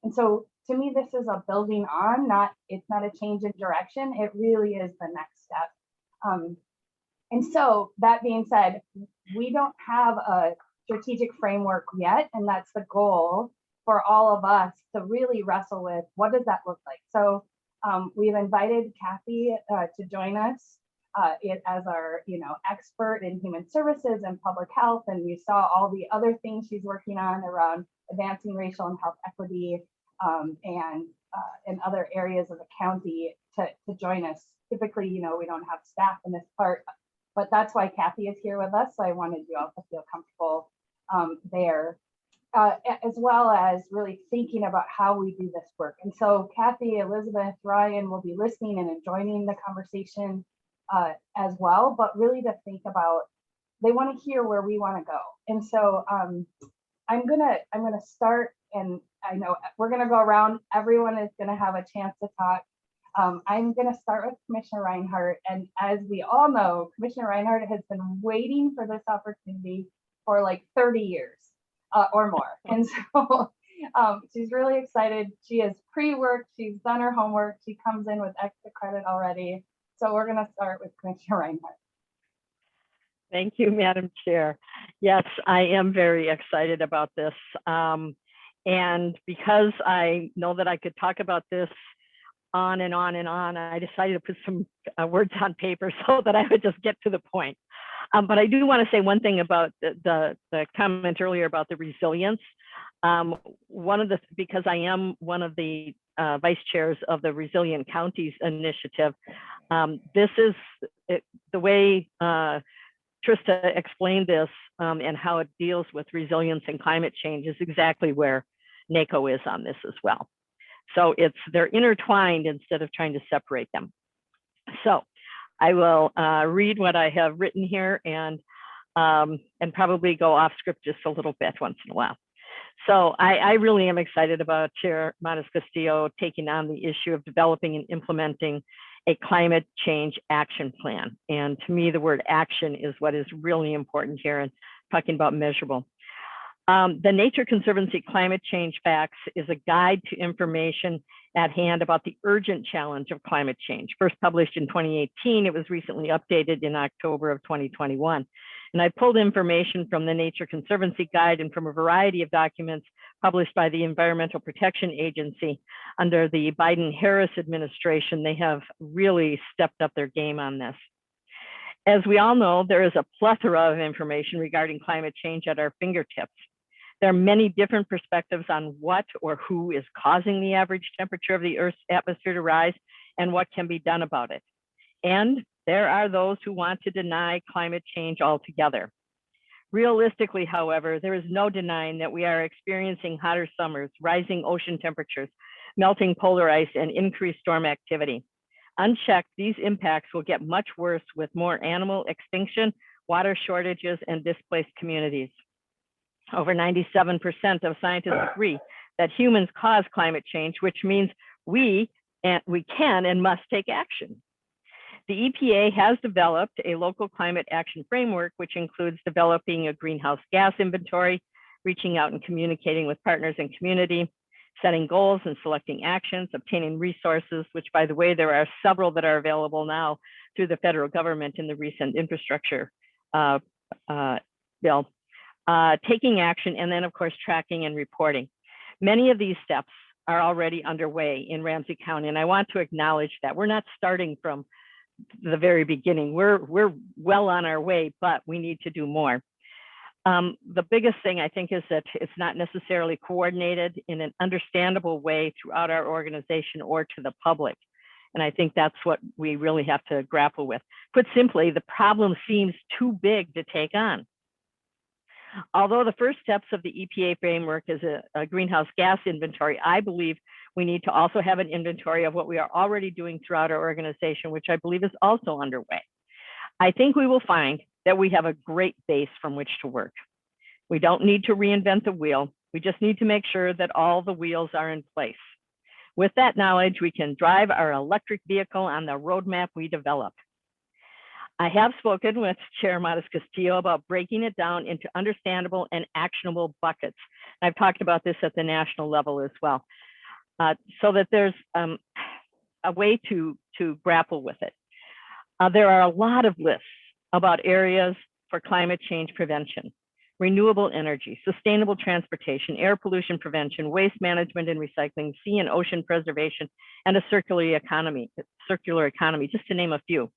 And so to me, this is a building on, it's not a change in direction. It really is the next step. And so that being said, we don't have a strategic framework yet, and that's the goal for all of us to really wrestle with what does that look like. So we've invited Kathy to join us as our expert in human services and public health, and you saw all the other things she's working on around advancing racial and health equity and in other areas of the county to join us. Typically, we don't have staff in this part, but that's why Kathy is here with us. So I wanted you all to feel comfortable there, as well as really thinking about how we do this work. And so Kathy, Elizabeth, Ryan will be listening and joining the conversation as well, but really to think about, they want to hear where we want to go. And so I'm gonna start, and I know we're gonna go around. Everyone is gonna have a chance to talk. I'm gonna start with Commissioner Reinhardt, and as we all know, Commissioner Reinhardt has been waiting for this opportunity for like 30 years or more, and so she's really excited. She has pre-worked, she's done her homework, she comes in with extra credit already. So we're gonna start with Commissioner Reinhardt. Thank you, Madam Chair. Yes, I am very excited about this. And because I know that I could talk about this on and on and on, I decided to put some words on paper so that I would just get to the point. But I do want to say one thing about the comment earlier about the resilience. Because I am one of the vice chairs of the Resilient Counties Initiative, this is the way Trista explained this and how it deals with resilience and climate change is exactly where NACO is on this as well. So they're intertwined instead of trying to separate them. So I will read what I have written here and probably go off script just a little bit once in a while. So I really am excited about Chair Montes-Castillo taking on the issue of developing and implementing a climate change action plan. And to me, the word action is what is really important here, and talking about measurable. The Nature Conservancy Climate Change Facts is a guide to information at hand about the urgent challenge of climate change. First published in 2018, it was recently updated in October of 2021. And I pulled information from the Nature Conservancy Guide and from a variety of documents published by the Environmental Protection Agency under the Biden-Harris administration. They have really stepped up their game on this. As we all know, there is a plethora of information regarding climate change at our fingertips. There are many different perspectives on what or who is causing the average temperature of the Earth's atmosphere to rise and what can be done about it. And there are those who want to deny climate change altogether. Realistically, however, there is no denying that we are experiencing hotter summers, rising ocean temperatures, melting polar ice, and increased storm activity. Unchecked, these impacts will get much worse with more animal extinction, water shortages, and displaced communities. Over 97% of scientists agree that humans cause climate change, which means we can and must take action. The EPA has developed a local climate action framework, which includes developing a greenhouse gas inventory, reaching out and communicating with partners and community, setting goals and selecting actions, obtaining resources, which, by the way, there are several that are available now through the federal government in the recent infrastructure bill, taking action, and then, of course, tracking and reporting. Many of these steps are already underway in Ramsey County, and I want to acknowledge that we're not starting from the very beginning. We're well on our way, but we need to do more. The biggest thing I think is that it's not necessarily coordinated in an understandable way throughout our organization or to the public. And I think that's what we really have to grapple with. Put simply, the problem seems too big to take on. Although the first steps of the EPA framework is a greenhouse gas inventory, I believe we need to also have an inventory of what we are already doing throughout our organization, which I believe is also underway. I think we will find that we have a great base from which to work. We don't need to reinvent the wheel. We just need to make sure that all the wheels are in place. With that knowledge, we can drive our electric vehicle on the roadmap we develop. I have spoken with Chair Matas-Castillo about breaking it down into understandable and actionable buckets. I've talked about this at the national level as well, so that there's a way to grapple with it. There are a lot of lists about areas for climate change prevention: renewable energy, sustainable transportation, air pollution prevention, waste management and recycling, sea and ocean preservation, and a circular economy, just to name a few.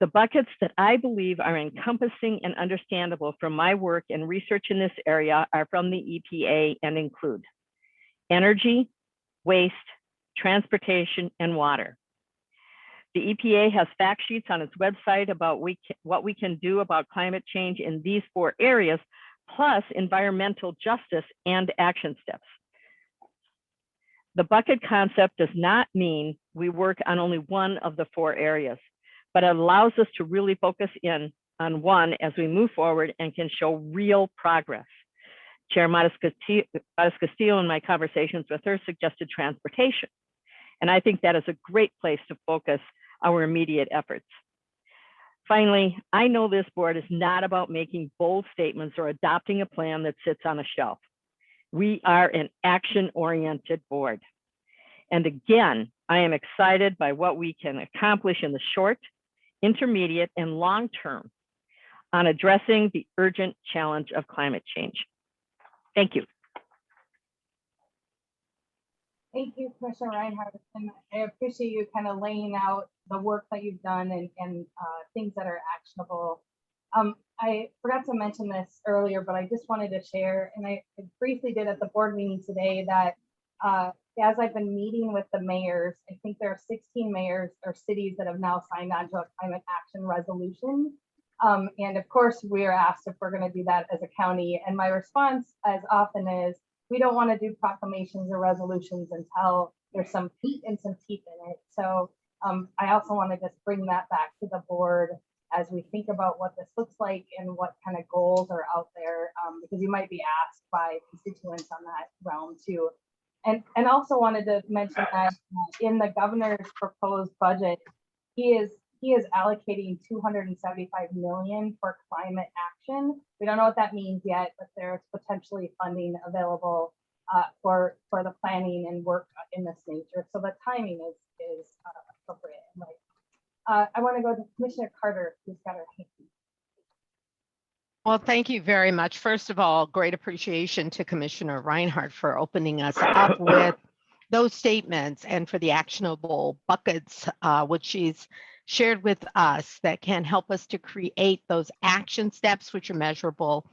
The buckets that I believe are encompassing and understandable from my work and research in this area are from the EPA and include energy, waste, transportation, and water. The EPA has fact sheets on its website about what we can do about climate change in these 4 areas, plus environmental justice and action steps. The bucket concept does not mean we work on only one of the 4 areas, but it allows us to really focus in on one as we move forward and can show real progress. Chair Matas-Castillo in my conversations with her suggested transportation. And I think that is a great place to focus our immediate efforts. Finally, I know this board is not about making bold statements or adopting a plan that sits on a shelf. We are an action-oriented board. And again, I am excited by what we can accomplish in the short, intermediate, and long term on addressing the urgent challenge of climate change. Thank you. Thank you, Commissioner Reinhardt. And I appreciate you kind of laying out the work that you've done and things that are actionable. I forgot to mention this earlier, but I just wanted to share, and I briefly did at the board meeting today, that as I've been meeting with the mayors, I think there are 16 mayors or cities that have now signed on to a climate action resolution. And of course, we are asked if we're going to do that as a county. And my response as often is, we don't want to do proclamations or resolutions until there's some meat and some teeth in it. So I also want to just bring that back to the board as we think about what this looks like and what kind of goals are out there, because you might be asked by constituents on that realm too. And also wanted to mention that in the governor's proposed budget, he is allocating $275 million for climate action. We don't know what that means yet, but there's potentially funding available for the planning and work in this nature. So the timing is appropriate and right. I want to go to Commissioner Carter, who's got her hand. Well, thank you very much. First of all, great appreciation to Commissioner Reinhardt for opening us up with those statements and for the actionable buckets, which she's shared with us that can help us to create those action steps, which are measurable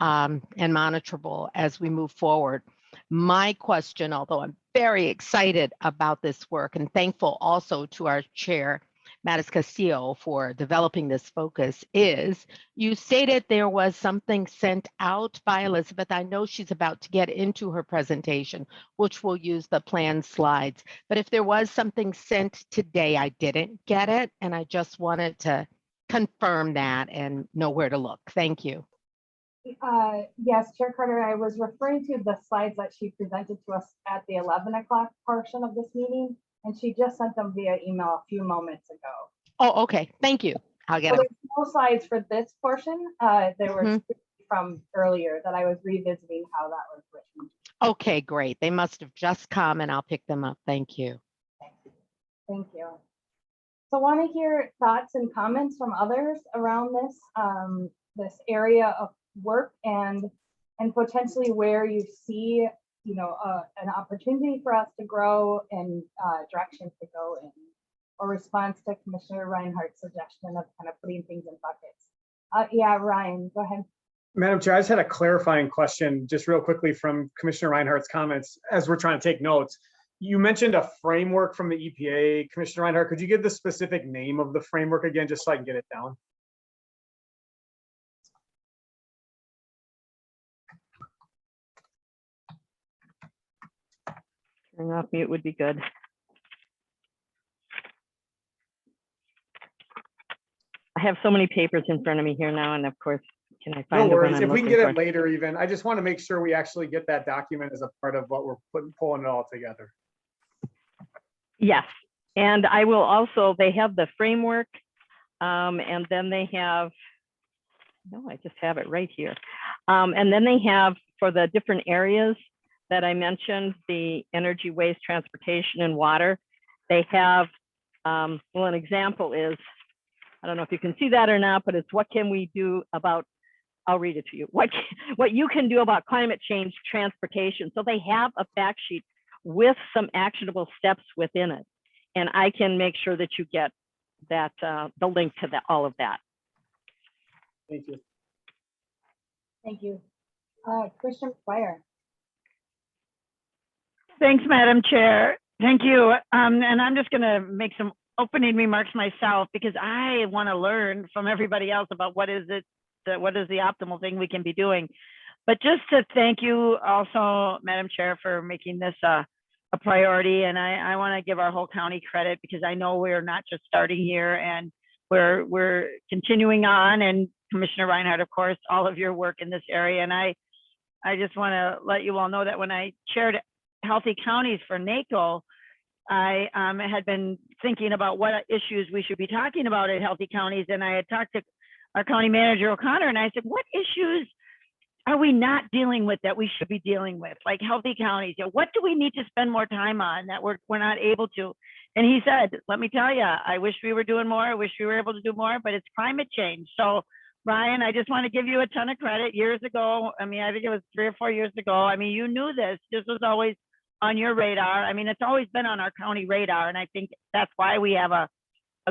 and monitorable as we move forward. My question, although I'm very excited about this work and thankful also to our chair, Matas-Castillo, for developing this focus, is you stated there was something sent out by Elizabeth. I know she's about to get into her presentation, which will use the plan slides. But if there was something sent today, I didn't get it. And I just wanted to confirm that and know where to look. Thank you. Yes, Chair Carter, I was referring to the slides that she presented to us at the 11 o'clock portion of this meeting. And she just sent them via email a few moments ago. Oh, okay. Thank you. I'll get So them. there's no slides for this portion. There were from earlier that I was revisiting how that was written. Okay, great. They must have just come and I'll pick them up. Thank you. Thank you. So want to hear thoughts and comments from others around this, this area of work and potentially where you see an opportunity for us to grow and direction to go in, or response to Commissioner Reinhardt's suggestion of kind of putting things in buckets. Yeah, Ryan, go ahead. Madam Chair, I just had a clarifying question just real quickly from Commissioner Reinhardt's comments as we're trying to take notes. You mentioned a framework from the EPA. Commissioner Reinhardt, could you give the specific name of the framework again, just so I can get it down? Turn off mute would be good. I have so many papers in front of me here now, and of course, can I No find the one worries. I'm If we can looking get for? it later even, I just want to make sure we actually get that document as a part of what we're pulling it all together. Yes, and I will also, they have the framework, and then they have, no, I just have it right here. And then they have, for the different areas that I mentioned, the energy, waste, transportation, and water, they have, well, an example is, I don't know if you can see that or not, but it's what can we do about, I'll read it to you. What you can do about climate change transportation. So they have a fact sheet with some actionable steps within it. And I can make sure that you get that, the link to that, all of that. Thank you. Thank you. Commissioner McGuire. Thanks, Madam Chair. Thank you. And I'm just going to make some opening remarks myself because I want to learn from everybody else about what is the optimal thing we can be doing. But just to thank you also, Madam Chair, for making this a priority. And I want to give our whole county credit because I know we're not just starting here and we're continuing on. And Commissioner Reinhardt, of course, all of your work in this area. And I just want to let you all know that when I chaired Healthy Counties for NACO, I had been thinking about what issues we should be talking about at Healthy Counties. And I had talked to our county manager, O'Connor, and I said, what issues are we not dealing with that we should be dealing with? Like Healthy Counties, you know, what do we need to spend more time on that we're not able to? And he said, let me tell you, I wish we were doing more. I wish we were able to do more, but it's climate change. So Ryan, I just want to give you a ton of credit. Years ago, I mean, I think it was 3 or 4 years ago. I mean, you knew this. This was always on your radar. I mean, it's always been on our county radar. And I think that's why we have a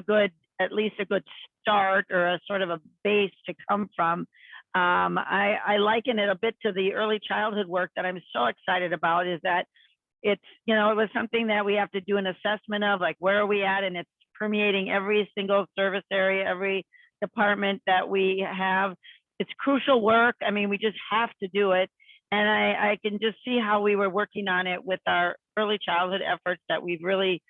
good, at least a good start or a sort of a base to come from. I liken it a bit to the early childhood work that I'm so excited about is that it's, you know, it was something that we have to do an assessment of, like, where are we at? And it's permeating every single service area, every department that we have. It's crucial work. I mean, we just have to do it. And I can just see how we were working on it with our early childhood efforts that we've really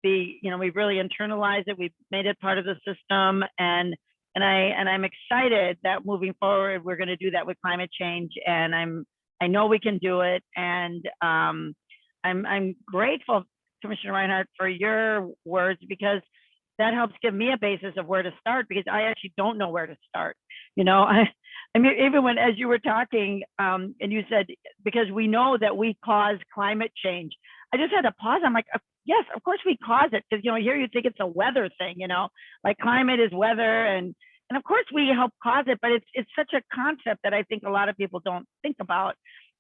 we've really internalized it. We've made it part of the system. And I'm excited that moving forward, we're going to do that with climate change. And I know we can do it. And I'm grateful, Commissioner Reinhardt, for your words, because that helps give me a basis of where to start, because I actually don't know where to start. You know, I mean, even when, as you were talking, and you said, because we know that we cause climate change, I just had to pause. I'm like, yes, of course we cause it. Because, you know, here you think it's a weather thing, you know, like climate is weather. And of course we help cause it, but it's such a concept that I think a lot of people don't think about.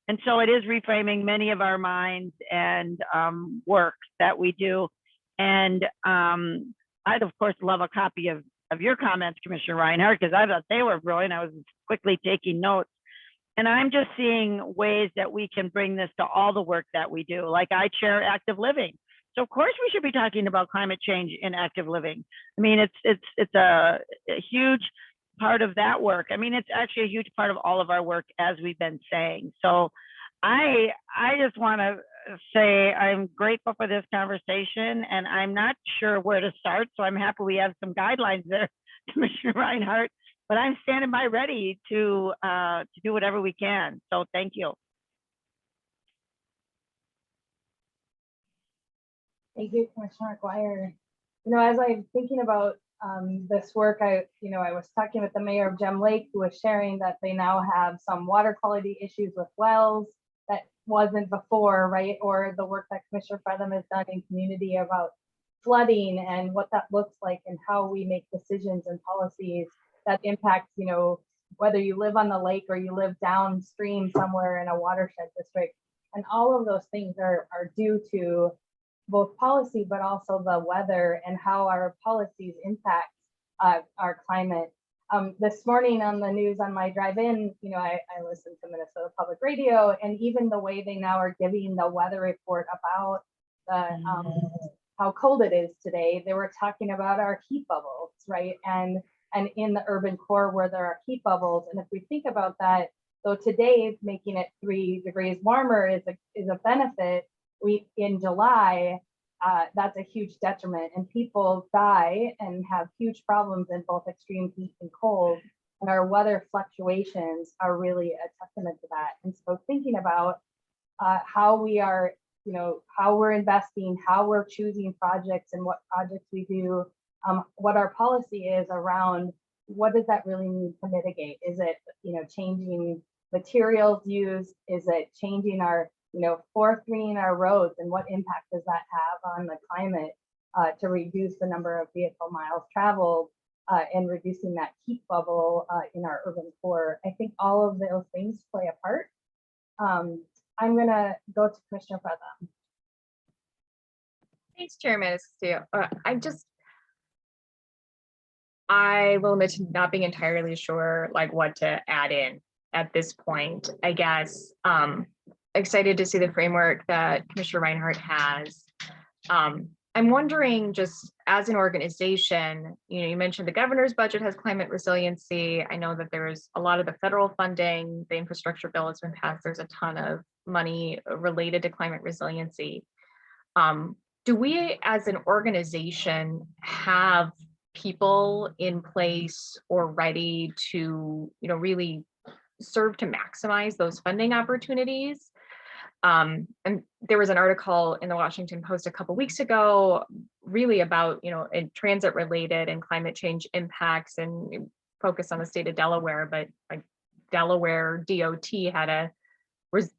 And so it is reframing many of our minds and work that we do. And I'd, of course, love a copy of your comments, Commissioner Reinhardt, because I thought they were brilliant. I was quickly taking notes. And I'm just seeing ways that we can bring this to all the work that we do. Like I chair active living. So of course we should be talking about climate change in active living. I mean, it's a huge part of that work. I mean, it's actually a huge part of all of our work, as we've been saying. So I just want to say I'm grateful for this conversation, and I'm not sure where to start. So I'm happy we have some guidelines there, Commissioner Reinhardt. But I'm standing by ready to do whatever we can. So thank you. Thank you, Commissioner McGuire. You know, as I'm thinking about this work, I was talking with the mayor of Gem Lake, who was sharing that they now have some water quality issues with wells that wasn't before, right? Or the work that Commissioner Fredham has done in community about flooding and what that looks like and how we make decisions and policies that impact, you know, whether you live on the lake or you live downstream somewhere in a watershed district. And all of those things are due to both policy, but also the weather and how our policies impact our climate. This morning on the news on my drive in, you know, I listened to Minnesota Public Radio, and even the way they now are giving the weather report about how cold it is today, they were talking about our heat bubbles, right? And in the urban core where there are heat bubbles. And if we think about that, so today making it 3 degrees warmer is a benefit. in July, that's a huge detriment, and people die and have huge problems in both extreme heat and cold. And our weather fluctuations are really a testament to that. And so thinking about how we are, how we're investing, how we're choosing projects and what projects we do, what our policy is around what does that really mean to mitigate? Is it, changing materials used? Is it changing our, forest greening our roads, and what impact does that have on the climate to reduce the number of vehicle miles traveled and reducing that heat bubble in our urban core? I think all of those things play a part. I'm gonna go to Commissioner Frezza. Thanks, Chairman. I will admit to not being entirely sure like what to add in at this point. I guess excited to see the framework that Commissioner Reinhardt has. I'm wondering, just as an organization, you mentioned the governor's budget has climate resiliency. I know that there's a lot of the federal funding, the infrastructure bill has been passed. There's a ton of money related to climate resiliency. Do we as an organization have people in place or ready to, really serve to maximize those funding opportunities? And there was an article in the Washington Post a couple weeks ago, really about, transit related and climate change impacts, and focused on the state of Delaware, but like Delaware DOT had an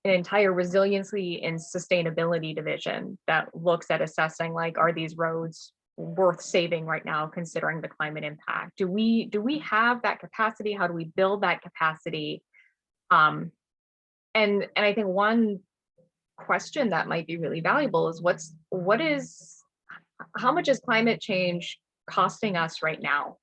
entire resiliency and sustainability division that looks at assessing, like, are these roads worth saving right now considering the climate impact? Do we have that capacity? How do we build that capacity? And I think one question that might be really valuable is how much is climate change costing us right now?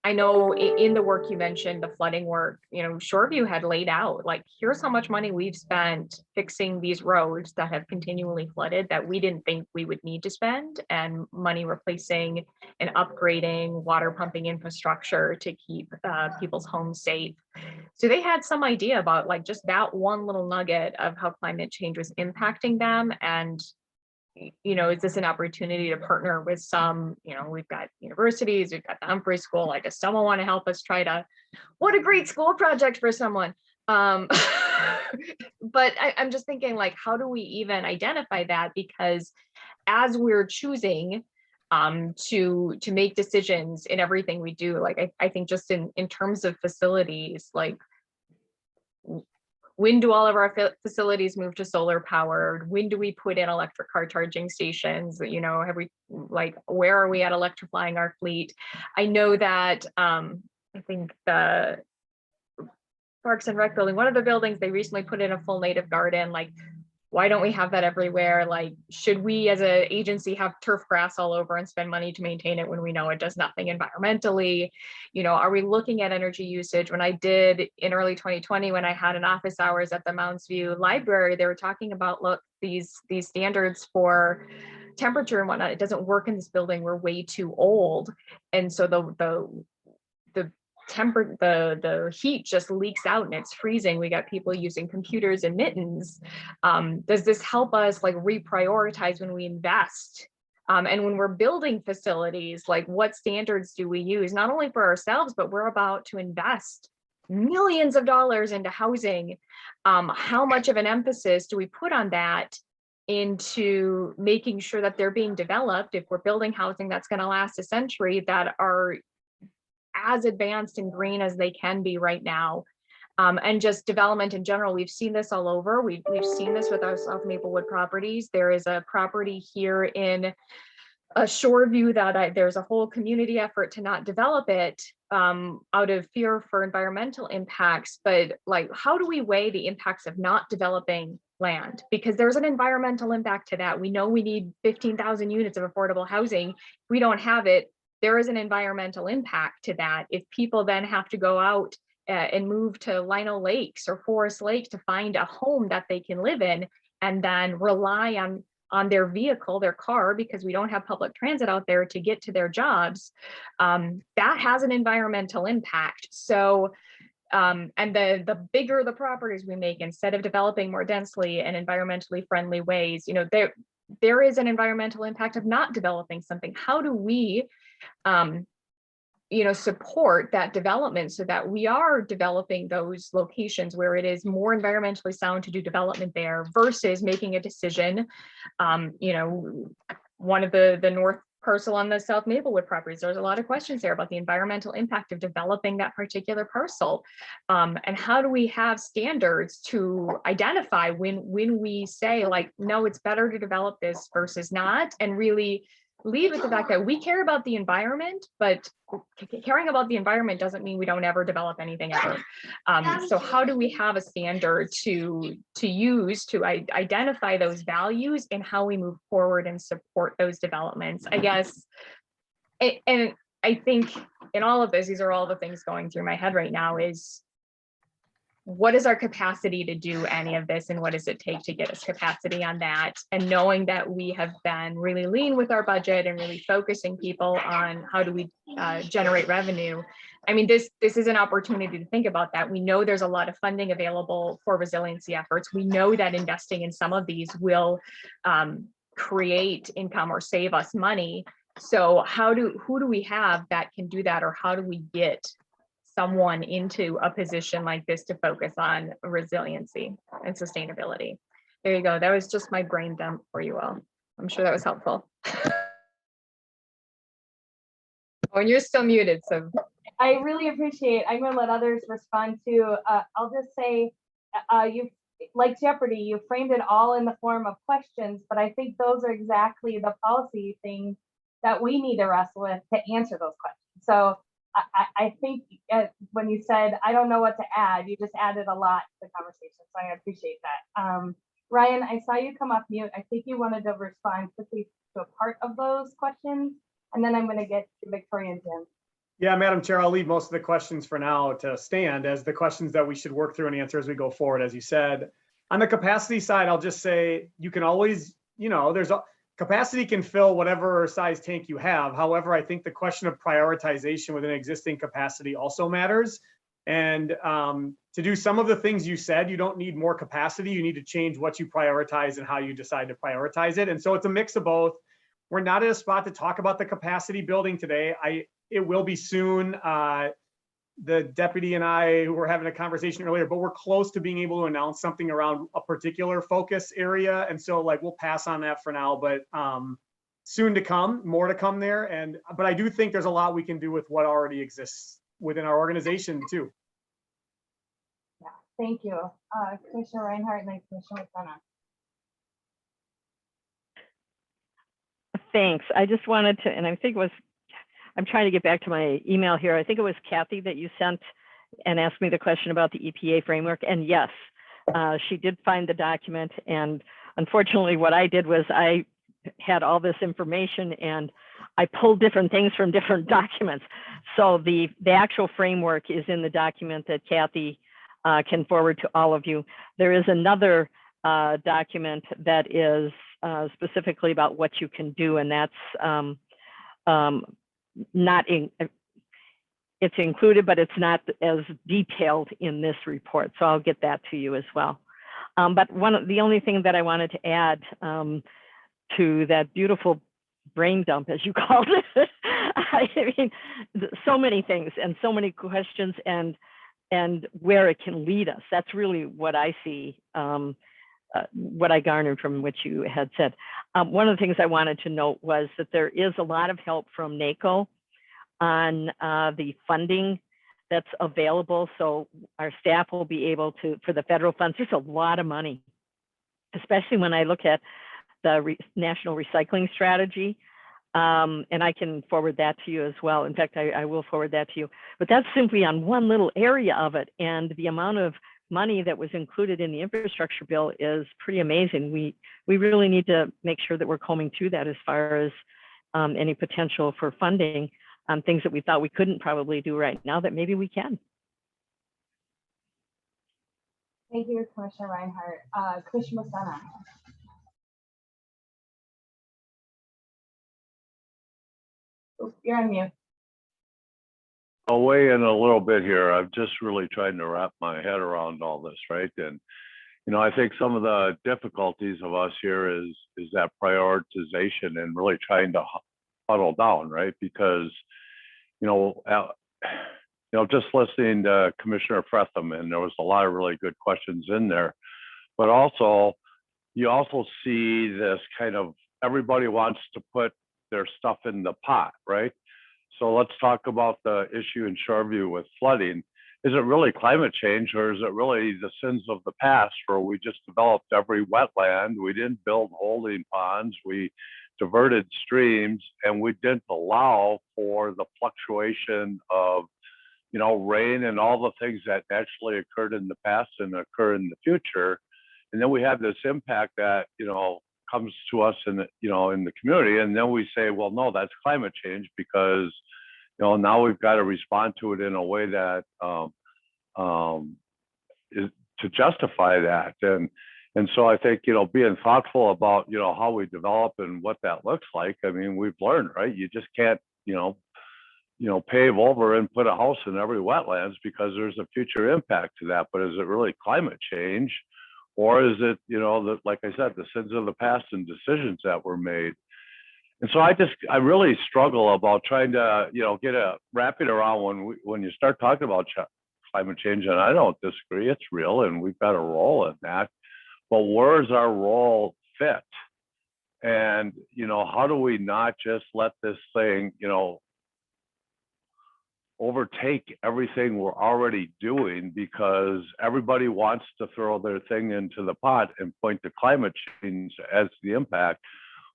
I know in the work you mentioned, the flooding work, Shoreview had laid out, like, here's how much money we've spent fixing these roads that have continually flooded that we didn't think we would need to spend, and money replacing and upgrading water pumping infrastructure to keep people's homes safe. So they had some idea about, like, just that one little nugget of how climate change was impacting them. And is this an opportunity to partner with some, we've got universities, we've got the Humphrey School, like, does someone want to help us what a great school project for someone. But I'm just thinking, like, how do we even identify that? Because as we're choosing to make decisions in everything we do, like, I think just in terms of facilities, like, when do all of our facilities move to solar powered? When do we put in electric car charging stations? Have we, like, where are we at electrifying our fleet? I know that I think the Parks and Rec building, one of the buildings, they recently put in a full native garden. Like, why don't we have that everywhere? Like, should we as an agency have turf grass all over and spend money to maintain it when we know it does nothing environmentally? Are we looking at energy usage? When I did in early 2020, when I had an office hours at the Mounds View Library, they were talking about, look, these standards for temperature and whatnot, it doesn't work in this building. We're way too old. And so the heat just leaks out and it's freezing. We got people using computers and mittens. Does this help us, like, reprioritize when we invest? And when we're building facilities, like, what standards do we use, not only for ourselves, but we're about to invest millions of dollars into housing. How much of an emphasis do we put on that into making sure that they're being developed, if we're building housing that's going to last a century, that are as advanced and green as they can be right now? And just development in general, we've seen this all over. We've seen this with our South Maplewood properties. There is a property here in Shoreview that there's a whole community effort to not develop it out of fear for environmental impacts. But, like, how do we weigh the impacts of not developing land? Because there's an environmental impact to that. We know we need 15,000 units of affordable housing. If we don't have it, there is an environmental impact to that. If people then have to go out and move to Lino Lakes or Forest Lake to find a home that they can live in, and then rely on their vehicle, their car, because we don't have public transit out there to get to their jobs, that has an environmental impact. So and the bigger the properties we make, instead of developing more densely and environmentally friendly ways, you know, there is an environmental impact of not developing something. How do we, you know, support that development so that we are developing those locations where it is more environmentally sound to do development there versus making a decision, you know, one of the north parcel on the South Maplewood properties, there's a lot of questions there about the environmental impact of developing that particular parcel. And how do we have standards to identify when we say like, no, it's better to develop this versus not, and really lead with the fact that we care about the environment, but caring about the environment doesn't mean we don't ever develop anything ever. So how do we have a standard to use to identify those values and how we move forward and support those developments, I guess. And I think in all of this, these are all the things going through my head right now is, what is our capacity to do any of this, and what does it take to get us capacity on that? And knowing that we have been really lean with our budget and really focusing people on how do we generate revenue. I mean, this is an opportunity to think about that. We know there's a lot of funding available for resiliency efforts. We know that investing in some of these will create income or save us money. So who do we have that can do that, or how do we get someone into a position like this to focus on resiliency and sustainability? There you go. That was just my brain dump for you all. I'm sure that was helpful. Oh, and you're still muted, so. I really appreciate, I'm gonna let others respond too. I'll just say, you, like Jeopardy, you framed it all in the form of questions, but I think those are exactly the policy things that we need to wrestle with to answer those questions. So I think when you said, I don't know what to add, you just added a lot to the conversation. So I appreciate that. Ryan, I saw you come off mute. I think you wanted to respond quickly to a part of those questions, and then I'm going to get to Victoria and Jim. Yeah, Madam Chair, I'll leave most of the questions for now to stand as the questions that we should work through and answer as we go forward, as you said. On the capacity side, I'll just say, you can always, you know, capacity can fill whatever size tank you have. However, I think the question of prioritization within existing capacity also matters. And to do some of the things you said, you don't need more capacity. You need to change what you prioritize and how you decide to prioritize it. And so it's a mix of both. We're not at a spot to talk about the capacity building today. It will be soon. The deputy and I, who were having a conversation earlier, but we're close to being able to announce something around a particular focus area. And so like, we'll pass on that for now, but soon to come, more to come there. But I do think there's a lot we can do with what already exists within our organization too. Yeah, thank you. Commissioner Reinhardt and then Commissioner McDonough. Thanks. I just wanted to, and I think it was, I'm trying to get back to my email here. I think it was Kathy that you sent and asked me the question about the EPA framework. And yes, she did find the document. And unfortunately, what I did was I had all this information and I pulled different things from different documents. So the actual framework is in the document that Kathy can forward to all of you. There is another document that is specifically about what you can do, and that's not in, it's included, but it's not as detailed in this report. So I'll get that to you as well. But the only thing that I wanted to add to that beautiful brain dump, as you called it, I mean, so many things and so many questions and where it can lead us. That's really what I see, what I garnered from what you had said. One of the things I wanted to note was that there is a lot of help from NACO on the funding that's available. So our staff will be able to, for the federal funds, there's a lot of money, especially when I look at the National Recycling Strategy. And I can forward that to you as well. In fact, I will forward that to you. But that's simply on one little area of it. And the amount of money that was included in the infrastructure bill is pretty amazing. We really need to make sure that we're combing through that as far as any potential for funding on things that we thought we couldn't probably do right now that maybe we can. Thank you, Commissioner Reinhardt. Commissioner McDonough. You're on mute. I'll weigh in a little bit here. I'm just really trying to wrap my head around all this, right? And I think some of the difficulties of us here is that prioritization and really trying to huddle down, right? Because just listening to Commissioner Fretham, and there was a lot of really good questions in there, but also you also see this kind of everybody wants to put their stuff in the pot, right? So let's talk about the issue in Shoreview with flooding. Is it really climate change, or is it really the sins of the past where we just developed every wetland, we didn't build holding ponds, we diverted streams, and we didn't allow for the fluctuation of rain and all the things that naturally occurred in the past and occur in the future. And then we have this impact that comes to us in the community, and then we say, well, no, that's climate change because now we've got to respond to it in a way that is to justify that. And so I think being thoughtful about how we develop and what that looks like. I mean, we've learned, right? You just can't pave over and put a house in every wetlands because there's a future impact to that. But is it really climate change? Or is it, like I said, the sins of the past and decisions that were made? And so I really struggle about trying to, wrap it around when you start talking about climate change, and I don't disagree, it's real and we've got a role in that, but where's our role fit? And, how do we not just let this thing, overtake everything we're already doing because everybody wants to throw their thing into the pot and point to climate change as the impact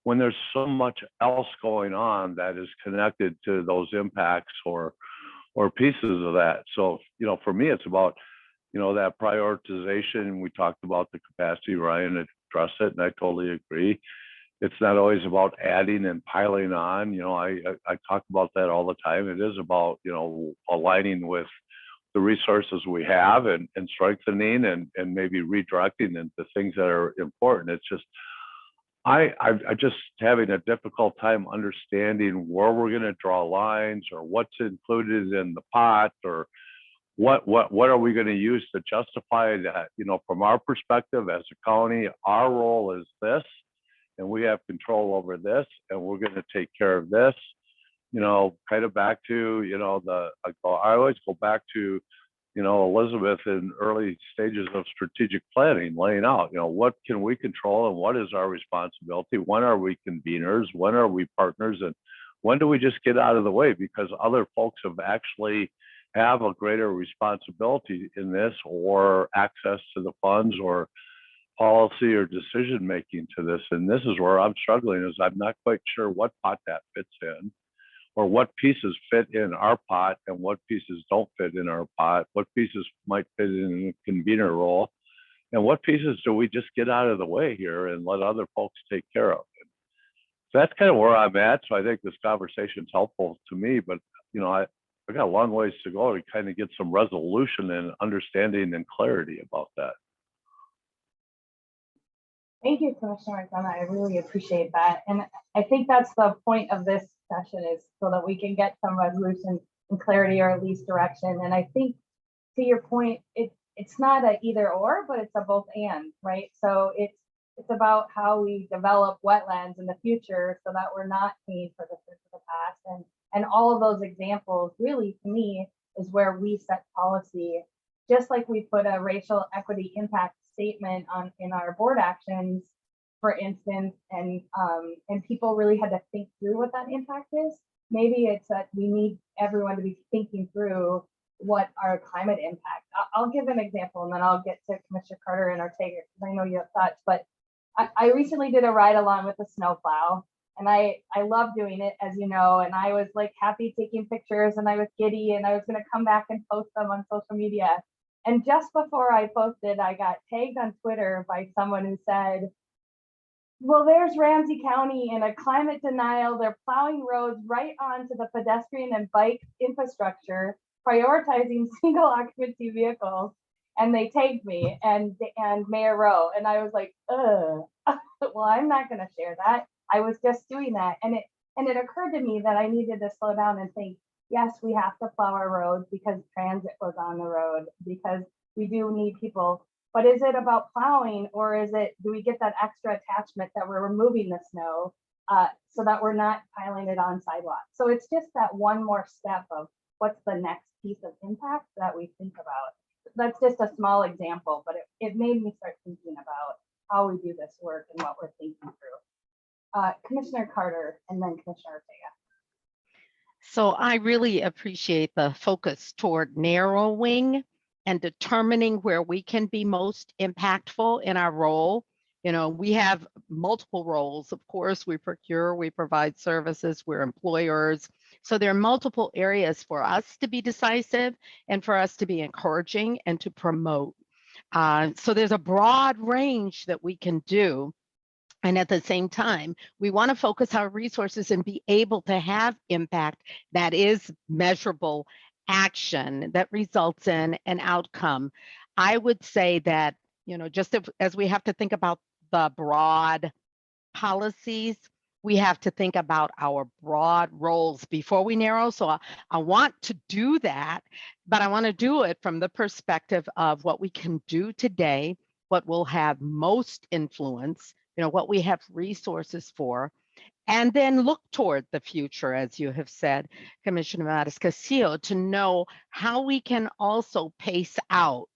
when there's so much else going on that is connected to those impacts or pieces of that. So, for me, it's about, that prioritization. We talked about the capacity, Ryan addressed it, and I totally agree. It's not always about adding and piling on. I talk about that all the time. It is about, aligning with the resources we have and strengthening and maybe redirecting into things that are important. It's just, I just having a difficult time understanding where we're going to draw lines or what's included in the pot or what are we going to use to justify that, from our perspective as a county, our role is this, and we have control over this, and we're going to take care of this, kind of back to, I always go back to, Elizabeth in early stages of strategic planning, laying out, what can we control and what is our responsibility? When are we conveners? When are we partners? And when do we just get out of the way because other folks have actually have a greater responsibility in this or access to the funds or policy or decision making to this? And this is where I'm struggling is I'm not quite sure what pot that fits in or what pieces fit in our pot and what pieces don't fit in our pot, what pieces might fit in a convener role, and what pieces do we just get out of the way here and let other folks take care of. So that's kind of where I'm at. So I think this conversation is helpful to me, but I got a long ways to go to kind of get some resolution and understanding and clarity about that. Thank you, Commissioner McDonough. I really appreciate that. And I think that's the point of this session is so that we can get some resolution and clarity or at least direction. And I think to your point, it's not a either or, but it's a both and, right? So it's about how we develop wetlands in the future so that we're not paying for the sins of the past. And all of those examples really, to me, is where we set policy. Just like we put a racial equity impact statement in our board actions, for instance, and people really had to think through what that impact is. Maybe it's that we need everyone to be thinking through what our climate impact. I'll give an example and then I'll get to Commissioner Carter and Ortega because I know you have thoughts, but I recently did a ride along with the snowplow and I love doing it, as you know, and I was like happy taking pictures and I was giddy and I was going to come back and post them on social media. And just before I posted, I got tagged on Twitter by someone who said, well, there's Ramsey County in a climate denial. They're plowing roads right onto the pedestrian and bike infrastructure, prioritizing single occupancy vehicles. And they tagged me and Mayor Rowe. And I was like, well, I'm not going to share that. I was just doing that. And it occurred to me that I needed to slow down and think, yes, we have to plow our roads because transit was on the road, because we do need people. But is it about plowing, or is it, do we get that extra attachment that we're removing the snow so that we're not piling it on sidewalks? So it's just that one more step of what's the next piece of impact that we think about. That's just a small example, but it made me start thinking about how we do this work and what we're thinking through. Commissioner Carter and then Commissioner Ortega. So I really appreciate the focus toward narrowing and determining where we can be most impactful in our role. You know, we have multiple roles. Of course, we procure, we provide services, we're employers. So there are multiple areas for us to be decisive and for us to be encouraging and to promote. So there's a broad range that we can do. And at the same time, we want to focus our resources and be able to have impact that is measurable action that results in an outcome. I would say that, you know, just as we have to think about the broad policies, we have to think about our broad roles before we narrow. So I want to do that, but I want to do it from the perspective of what we can do today, what will have most influence, you know, what we have resources for, and then look toward the future, as you have said, Commissioner Matas-Castillo, to know how we can also pace out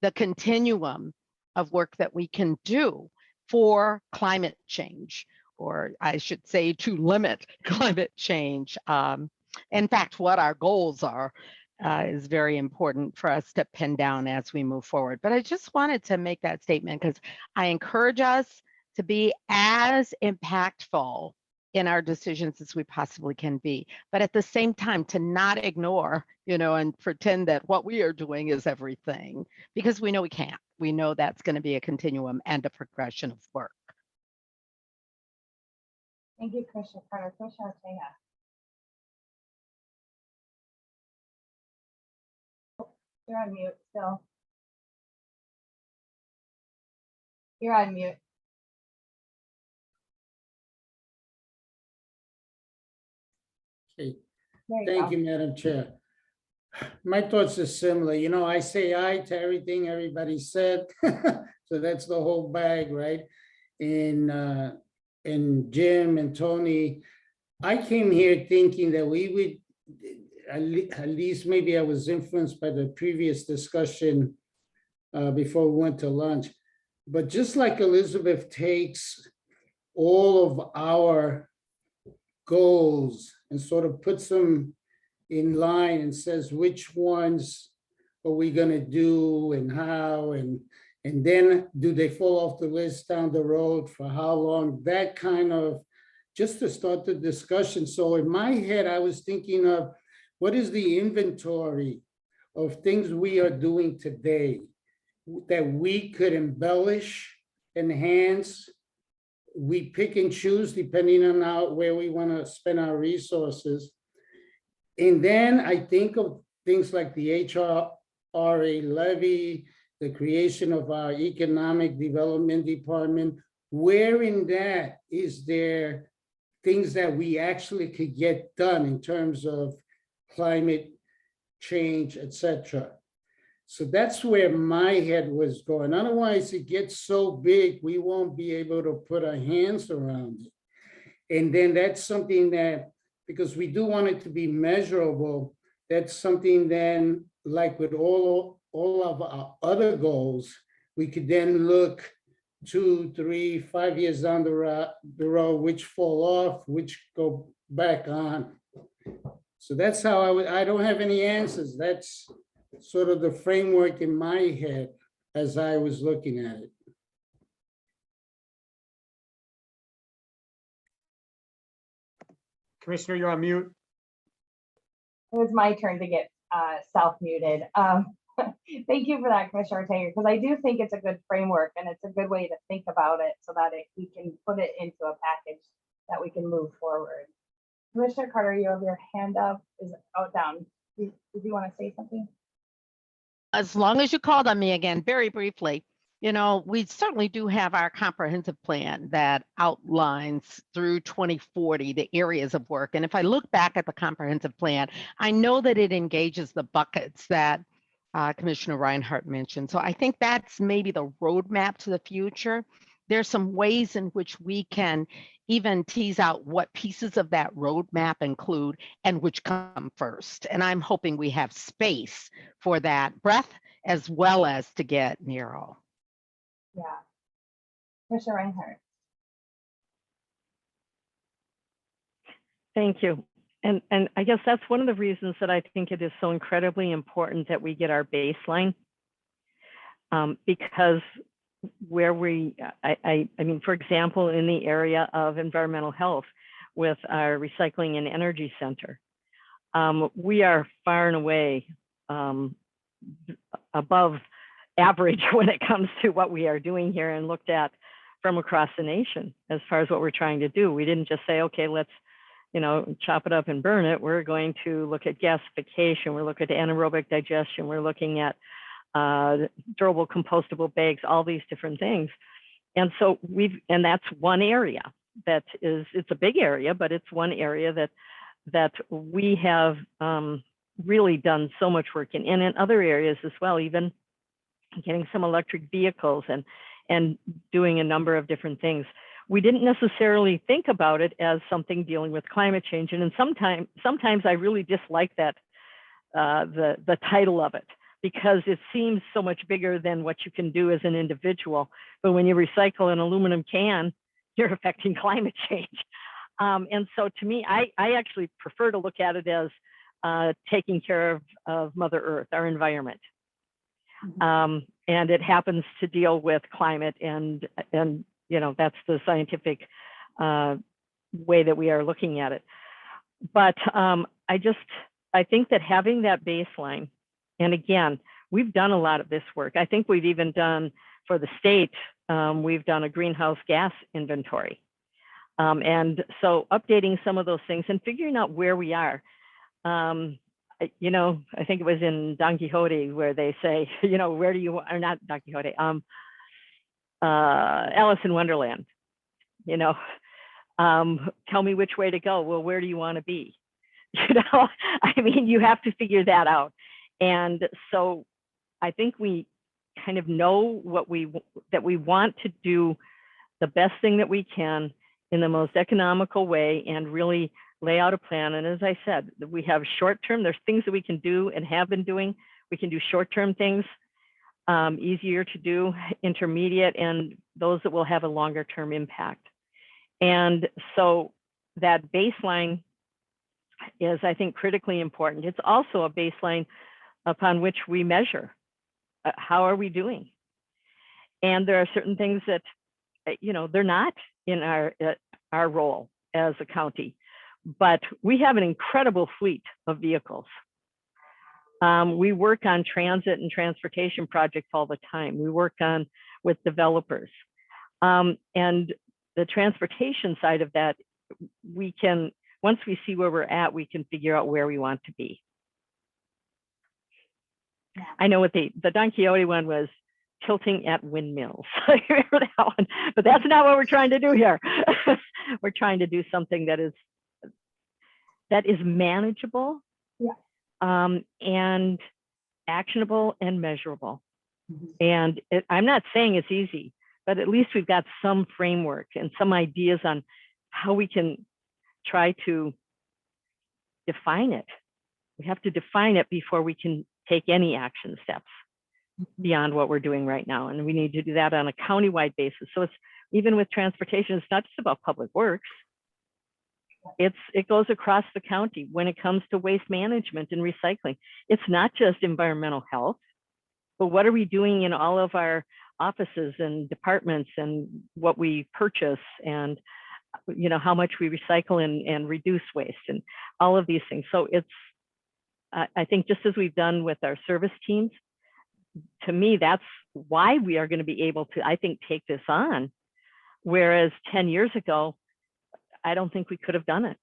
the continuum of work that we can do for climate change, or I should say to limit climate change. In fact, what our goals are is very important for us to pin down as we move forward. But I just wanted to make that statement because I encourage us to be as impactful in our decisions as we possibly can be, but at the same time to not ignore, you know, and pretend that what we are doing is everything, because we know we can't. We know that's going to be a continuum and a progression of work. Thank you, Commissioner Carter. Commissioner Ortega. You're on mute still. You're on mute. Okay, There you thank go. you, Madam Chair. My thoughts are similar. You know, I say aye to everything everybody said. So that's the whole bag, right? And Jim and Tony, I came here thinking that we would, at least maybe I was influenced by the previous discussion before we went to lunch. But just like Elizabeth takes all of our goals and sort of puts them in line and says which ones are we going to do and how, and then do they fall off the list down the road, for how long, that kind of, just to start the discussion. So in my head, I was thinking of what is the inventory of things we are doing today that we could embellish, enhance. We pick and choose depending on where we want to spend our resources. And then I think of things like the HRA levy, the creation of our economic development department. Where in that is there things that we actually could get done in terms of climate change, etc.? So that's where my head was going. Otherwise, it gets so big, we won't be able to put our hands around it. And then that's something that, because we do want it to be measurable, that's something then, like with all of our other goals, we could then look 2, 3, 5 years down the road, which fall off, which go back on. So that's how I don't have any answers. That's sort of the framework in my head as I was looking at it. Commissioner, you're on mute. It was my turn to get self-muted. Thank you for that, Commissioner Ortega, because I do think it's a good framework and it's a good way to think about it so that we can put it into a package that we can move forward. Commissioner Carter, you have your hand up. Is it down? Did you want to say something? As long as you called on me again, very briefly, You know, we certainly do have our comprehensive plan that outlines through 2040 the areas of work. And if I look back at the comprehensive plan, I know that it engages the buckets that Commissioner Reinhardt mentioned. So I think that's maybe the roadmap to the future. There's some ways in which we can even tease out what pieces of that roadmap include and which come first. And I'm hoping we have space for that breadth as well as to get narrow. Yeah. Commissioner Reinhardt. Thank you. And I guess that's one of the reasons that I think it is so incredibly important that we get our baseline, because where I mean, for example, in the area of environmental health with our recycling and energy center, we are far and away above average when it comes to what we are doing here and looked at from across the nation as far as what we're trying to do. We didn't just say, okay, let's, you know, chop it up and burn it. We're going to look at gasification. We're looking at anaerobic digestion. We're looking at durable compostable bags, all these different things. And so and that's one area that is, it's a big area, but it's one area that we have really done so much work in, and in other areas as well, even getting some electric vehicles and doing a number of different things. We didn't necessarily think about it as something dealing with climate change. And sometimes I really dislike that, the title of it, because it seems so much bigger than what you can do as an individual. But when you recycle an aluminum can, you're affecting climate change. And so to me, I actually prefer to look at it as taking care of Mother Earth, our environment. And it happens to deal with climate, and you know, that's the scientific way that we are looking at it. But I think that having that baseline, and again, we've done a lot of this work. I think we've even done, for the state, we've done a greenhouse gas inventory. And so updating some of those things and figuring out where we are. You know, I think it was in Don Quixote where they say, you know, where do you, or not Don Quixote, Alice in Wonderland, you know, tell me which way to go. Well, where do you want to be? You know, I mean, you have to figure that out. And so I think we kind of know that we want to do the best thing that we can in the most economical way and really lay out a plan. And as I said, we have short-term, there's things that we can do and have been doing. We can do short-term things, easier to do, intermediate, and those that will have a longer-term impact. And so that baseline is, I think, critically important. It's also a baseline upon which we measure how are we doing. And there are certain things that, you know, they're not in our role as a county, but we have an incredible fleet of vehicles. We work on transit and transportation projects all the time. We work with developers. And the transportation side of that, we can, once we see where we're at, we can figure out where we want to be. I know what the Don Quixote one was, tilting at windmills. I remember that one, but that's not what we're trying to do here. We're trying to do something that is manageable, and actionable and measurable. And I'm not saying it's easy, but at least we've got some framework and some ideas on how we can try to define it. We have to define it before we can take any action steps beyond what we're doing right now. And we need to do that on a countywide basis. So it's, even with transportation, it's not just about public works. It goes across the county when it comes to waste management and recycling. It's not just environmental health, but what are we doing in all of our offices and departments, and what we purchase, and, you know, how much we recycle and reduce waste, and all of these things. So it's, I think, just as we've done with our service teams, to me, that's why we are going to be able to, I think, take this on. Whereas 10 years ago, I don't think we could have done it.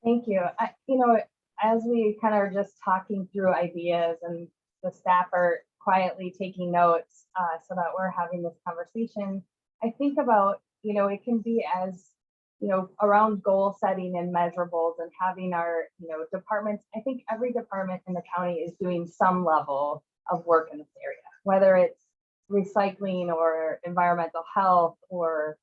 Thank you. You know, as we kind of are just talking through ideas and the staff are quietly taking notes so that we're having this conversation. I think about, it can be as, around goal setting and measurables and having our, departments. I think every department in the county is doing some level of work in this area, whether it's recycling or environmental health or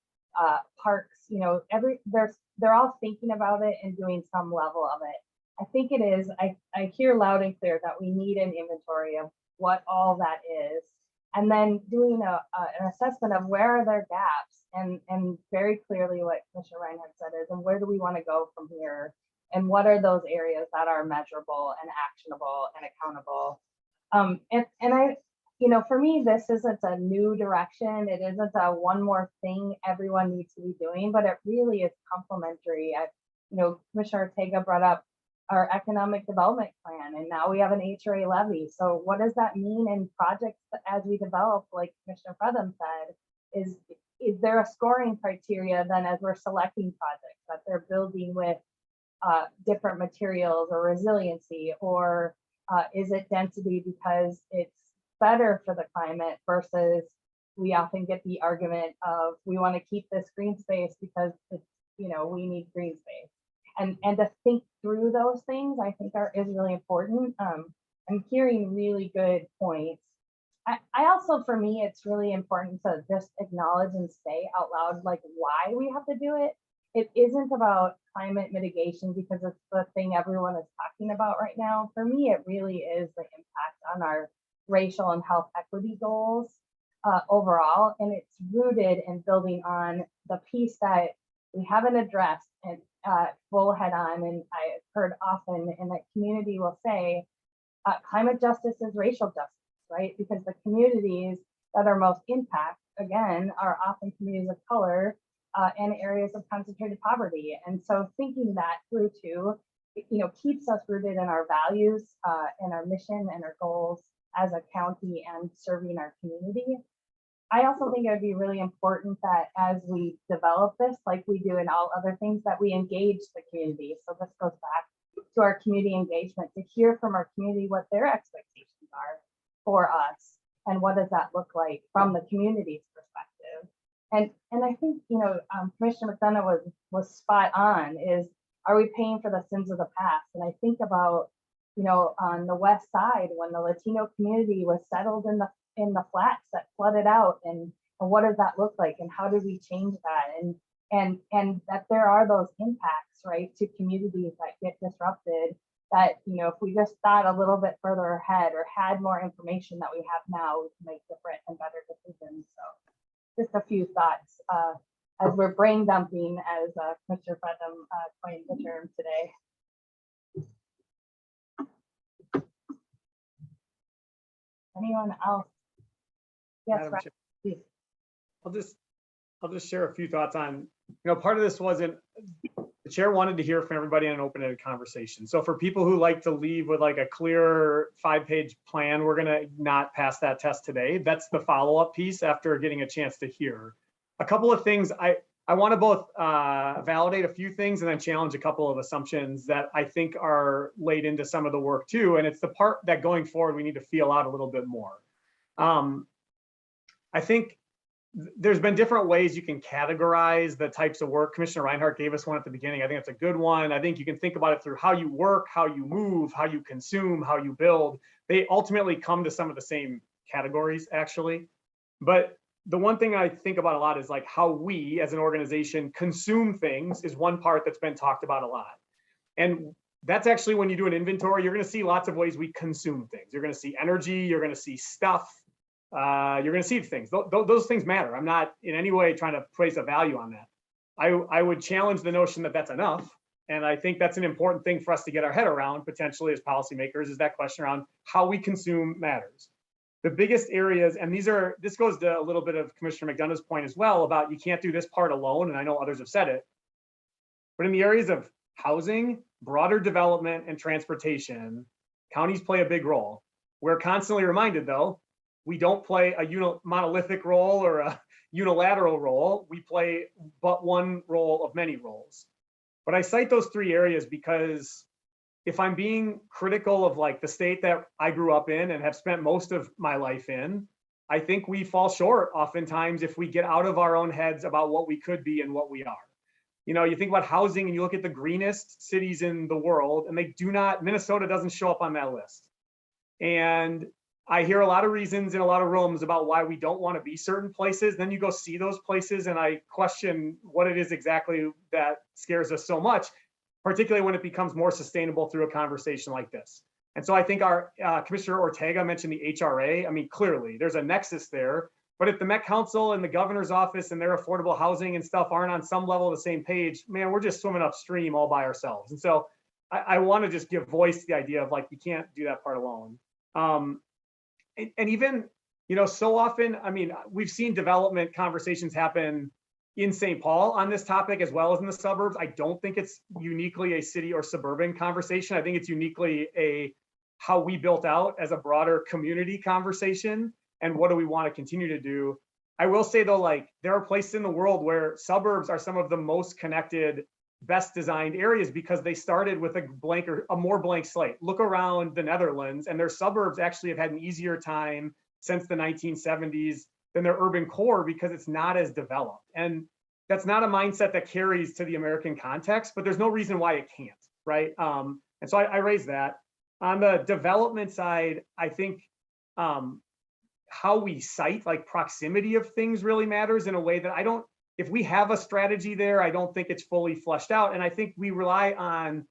parks, they're all thinking about it and doing some level of it. I think it is, I hear loud and clear that we need an inventory of what all that is, and then doing an assessment of where are their gaps, and very clearly what Commissioner Reinhardt said is, and where do we want to go from here, and what are those areas that are measurable and actionable and accountable. And I, for me, this isn't a new direction. It isn't a one more thing everyone needs to be doing, but it really is complementary. Commissioner Ortega brought up our economic development plan, and now we have an HRA levy. So what does that mean in projects as we develop, like Commissioner Fredham said, is there a scoring criteria then as we're selecting projects that they're building with different materials or resiliency, or is it density because it's better for the climate, versus we often get the argument of we want to keep this green space because it's, we need green space. And to think through those things, I think is really important. I'm hearing really good points. I also, for me, it's really important to just acknowledge and say out loud, like, why we have to do it. It isn't about climate mitigation because it's the thing everyone is talking about right now. For me, it really is the impact on our racial and health equity goals overall. And it's rooted in building on the piece that we haven't addressed and full head on. And I've heard often in the community will say, climate justice is racial justice, right? Because the communities that are most impacted, again, are often communities of color and areas of concentrated poverty. And so thinking that through too, keeps us rooted in our values and our mission and our goals as a county and serving our community. I also think it would be really important that as we develop this, like we do in all other things, that we engage the community. So this goes back to our community engagement, to hear from our community what their expectations are for us and what does that look like from the community's perspective. And I think, Commissioner McDonough was spot on, is, are we paying for the sins of the past? And I think about, on the west side, when the Latino community was settled in the flats that flooded out, and what does that look like, and how do we change that, and that there are those impacts, right, to communities that get disrupted, that if we just thought a little bit further ahead or had more information that we have now, we can make different and better decisions. So just a few thoughts as we're brain dumping, as Commissioner Fredham coined the term today. Anyone else? Yes, Madam right, Chair, please. I'll just share a few thoughts on, part of this wasn't, the chair wanted to hear from everybody in an open-ended conversation. So for people who like to leave with like a clear 5-page plan, we're gonna not pass that test today. That's the follow-up piece after getting a chance to hear. A couple of things, I want to both validate a few things and then challenge a couple of assumptions that I think are laid into some of the work too. And it's the part that going forward, we need to feel out a little bit more. I think there's been different ways you can categorize the types of work. Commissioner Reinhardt gave us one at the beginning. I think it's a good one. I think you can think about it through how you work, how you move, how you consume, how you build. They ultimately come to some of the same categories, actually. But the one thing I think about a lot is like how we as an organization consume things is one part that's been talked about a lot. And that's actually, when you do an inventory, you're going to see lots of ways we consume things. You're going to see energy, you're going to see stuff. You're going to see things. Those things matter. I'm not in any way trying to place a value on that. I would challenge the notion that that's enough. And I think that's an important thing for us to get our head around, potentially as policymakers, is that question around how we consume matters. The biggest areas, and this goes to a little bit of Commissioner McDonough's point as well about you can't do this part alone, and I know others have said it, but in the areas of housing, broader development, and transportation, counties play a big role. We're constantly reminded, though, we don't play a monolithic role or a unilateral role. We play but one role of many roles. But I cite those three areas because if I'm being critical of like the state that I grew up in and have spent most of my life in, I think we fall short oftentimes if we get out of our own heads about what we could be and what we are. You know, you think about housing and you look at the greenest cities in the world, and they do not, Minnesota doesn't show up on that list. And I hear a lot of reasons in a lot of rooms about why we don't want to be certain places. Then you go see those places, and I question what it is exactly that scares us so much, particularly when it becomes more sustainable through a conversation like this. And so I think our Commissioner Ortega mentioned the HRA. I mean, clearly there's a nexus there. But if the Met Council and the governor's office and their affordable housing and stuff aren't on some level of the same page, man, we're just swimming upstream all by ourselves. And so I want to just give voice to the idea of like, you can't do that part alone. And even, you know, so often, I mean, we've seen development conversations happen in St. Paul on this topic as well as in the suburbs. I don't think it's uniquely a city or suburban conversation. I think it's uniquely a how we built out as a broader community conversation. And what do we want to continue to do? I will say though, like there are places in the world where suburbs are some of the most connected, best designed areas because they started with a blank or a more blank slate. Look around the Netherlands, and their suburbs actually have had an easier time since the 1970s than their urban core because it's not as developed. And that's not a mindset that carries to the American context, but there's no reason why it can't, right? And so I raise that. On the development side, I think how we cite like proximity of things really matters in a way that if we have a strategy there, I don't think it's fully fleshed out. And I think we rely on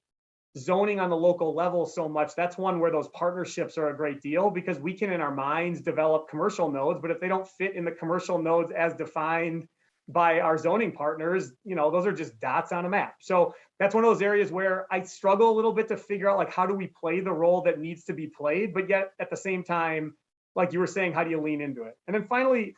zoning on the local level so much. That's one where those partnerships are a great deal because we can in our minds develop commercial nodes, but if they don't fit in the commercial nodes as defined by our zoning partners, you know, those are just dots on a map. So that's one of those areas where I struggle a little bit to figure out like, how do we play the role that needs to be played, but yet at the same time, like you were saying, how do you lean into it? And then finally,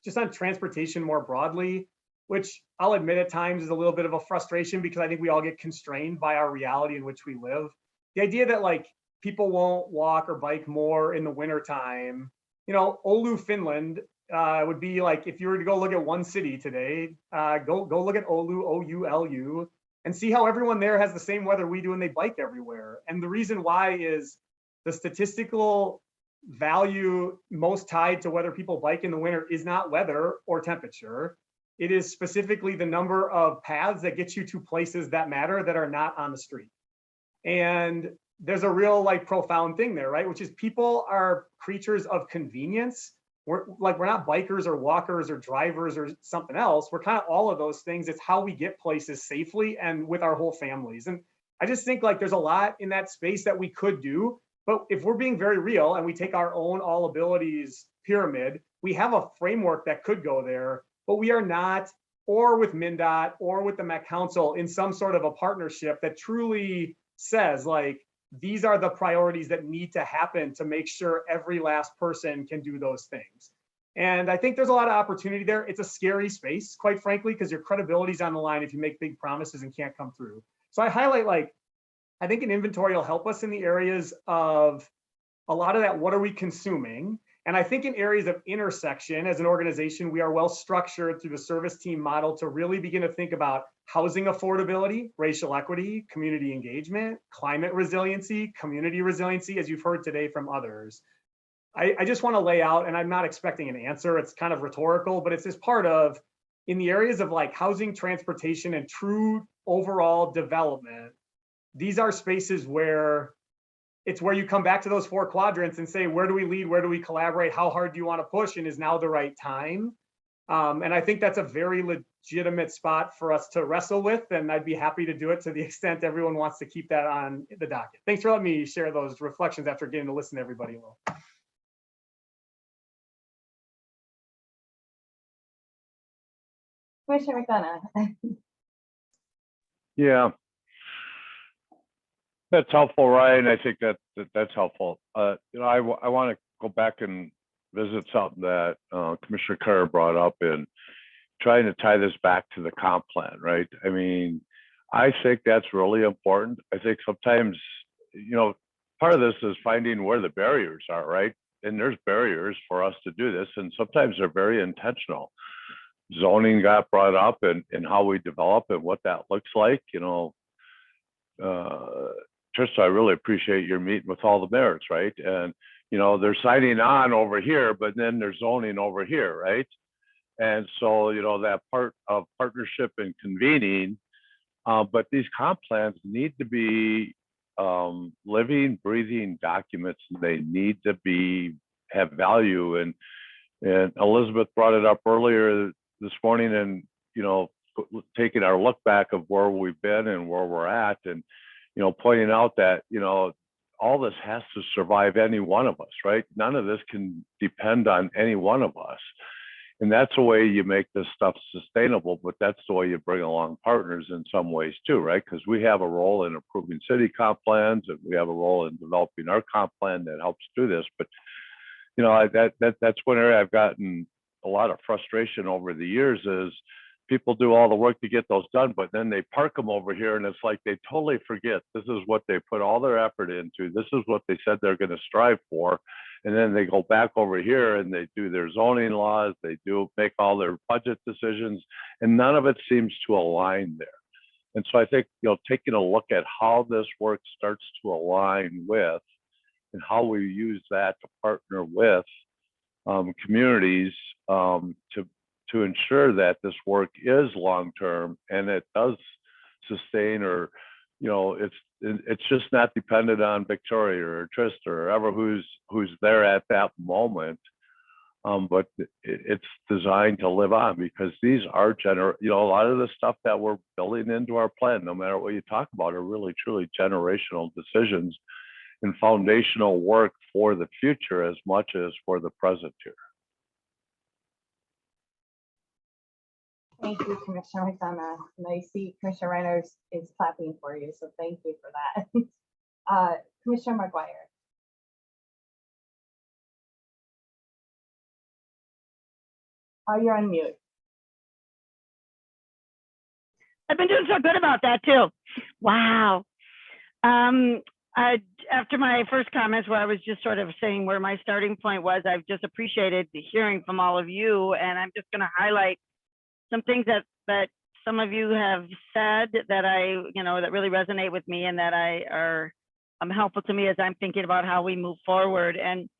just on transportation more broadly, which I'll admit at times is a little bit of a frustration because I think we all get constrained by our reality in which we live. The idea that like people won't walk or bike more in the wintertime, you know, Oulu, Finland would be like, if you were to go look at one city today, go look at Oulu, O-U-L-U, and see how everyone there has the same weather we do and they bike everywhere. And the reason why is the statistical value most tied to whether people bike in the winter is not weather or temperature. It is specifically the number of paths that get you to places that matter that are not on the street. And there's a real like profound thing there, right? Which is people are creatures of convenience. We're not bikers or walkers or drivers or something else. We're kind of all of those things. It's how we get places safely and with our whole families. And I just think like there's a lot in that space that we could do. But if we're being very real and we take our own all abilities pyramid, we have a framework that could go there, but we are not, or with MnDOT or with the Met Council in some sort of a partnership that truly says like, these are the priorities that need to happen to make sure every last person can do those things. And I think there's a lot of opportunity there. It's a scary space, quite frankly, because your credibility is on the line if you make big promises and can't come through. So I highlight like, I think an inventory will help us in the areas of a lot of that, what are we consuming? And I think in areas of intersection as an organization, we are well structured through the service team model to really begin to think about housing affordability, racial equity, community engagement, climate resiliency, community resiliency, as you've heard today from others. I just want to lay out, and I'm not expecting an answer, it's kind of rhetorical, but it's just part of, in the areas of like housing, transportation, and true overall development, these are spaces where it's where you come back to those four quadrants and say, where do we lead? Where do we collaborate? How hard do you want to push? And is now the right time? And I think that's a very legitimate spot for us to wrestle with. And I'd be happy to do it to the extent everyone wants to keep that on the docket. Thanks for letting me share those reflections after getting to listen to everybody a little. Commissioner McDonough. Yeah. That's helpful, Ryan. I think that's helpful. You know, I want to go back and visit something that Commissioner Carr brought up in trying to tie this back to the comp plan, right? I mean, I think that's really important. I think sometimes, you know, part of this is finding where the barriers are, right? And there's barriers for us to do this, and sometimes they're very intentional. Zoning got brought up and how we develop and what that looks like, you know, Trista, I really appreciate your meeting with all the mayors, right? And, you know, they're signing on over here, but then they're zoning over here, right? And so, you know, that part of partnership and convening, but these comp plans need to be living, breathing documents. They need to have value. And Elizabeth brought it up earlier this morning, and, you know, taking our look back of where we've been and where we're at, and, you know, pointing out that, you know, all this has to survive any one of us, right? None of this can depend on any one of us. And that's the way you make this stuff sustainable, but that's the way you bring along partners in some ways too, right? Because we have a role in approving city comp plans, and we have a role in developing our comp plan that helps do this. But, you know, that's one area I've gotten a lot of frustration over the years is people do all the work to get those done, but then they park them over here, and it's like they totally forget this is what they put all their effort into. This is what they said they're going to strive for. And then they go back over here and they do their zoning laws, they do make all their budget decisions, and none of it seems to align there. And so I think, you know, taking a look at how this work starts to align with and how we use that to partner with communities to ensure that this work is long-term and it does sustain, or, you know, it's just not dependent on Victoria or Trista or ever who's there at that moment, but it's designed to live on, because these are you know, a lot of the stuff that we're building into our plan, no matter what you talk about, are really truly generational decisions and foundational work for the future as much as for the present here. Thank you, Commissioner McDonough. And I see Commissioner Reiner is clapping for you, so thank you for that. Commissioner McGuire. Oh, you're on mute. I've been doing so good about that too. Wow. After my first comments, where I was just sort of saying where my starting point was, I've just appreciated the hearing from all of you, and I'm just going to highlight some things that some of you have said that that really resonate with me, and that are helpful to me as I'm thinking about how we move forward. And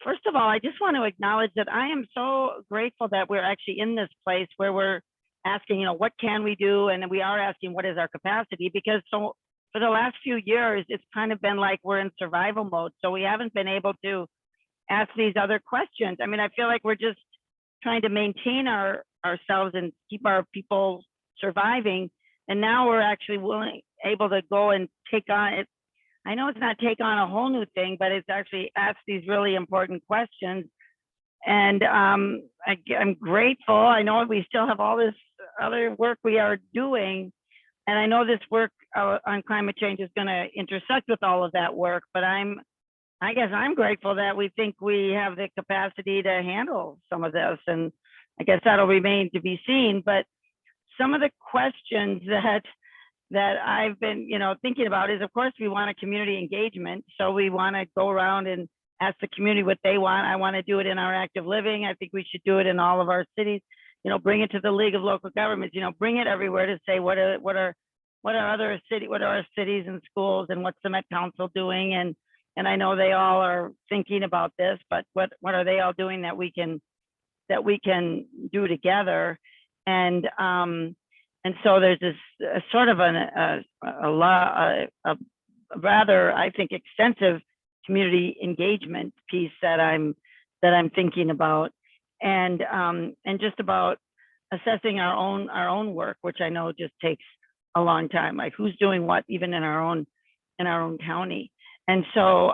first of all, I just want to acknowledge that I am so grateful that we're actually in this place where we're asking, what can we do? And we are asking, what is our capacity? Because so for the last few years, it's kind of been like we're in survival mode. So we haven't been able to ask these other questions. I mean, I feel like we're just trying to maintain ourselves and keep our people surviving. And now we're actually able to go and take on it. I know it's not take on a whole new thing, but it's actually ask these really important questions. And I'm grateful. I know we still have all this other work we are doing. And I know this work on climate change is going to intersect with all of that work, but I guess I'm grateful that we think we have the capacity to handle some of this. And I guess that'll remain to be seen. But some of the questions that I've been, thinking about is, of course, we want a community engagement. So we want to go around and ask the community what they want. I want to do it in our active living. I think we should do it in all of our cities. Bring it to the League of Local Governments. Bring it everywhere to say what are our cities and schools, and what's the Met Council doing? And I know they all are thinking about this, but what are they all doing that we can do together? And so there's this sort of a rather, I think, extensive community engagement piece that I'm thinking about, and just about assessing our own work, which I know just takes a long time, like who's doing what, even in our own county. And so,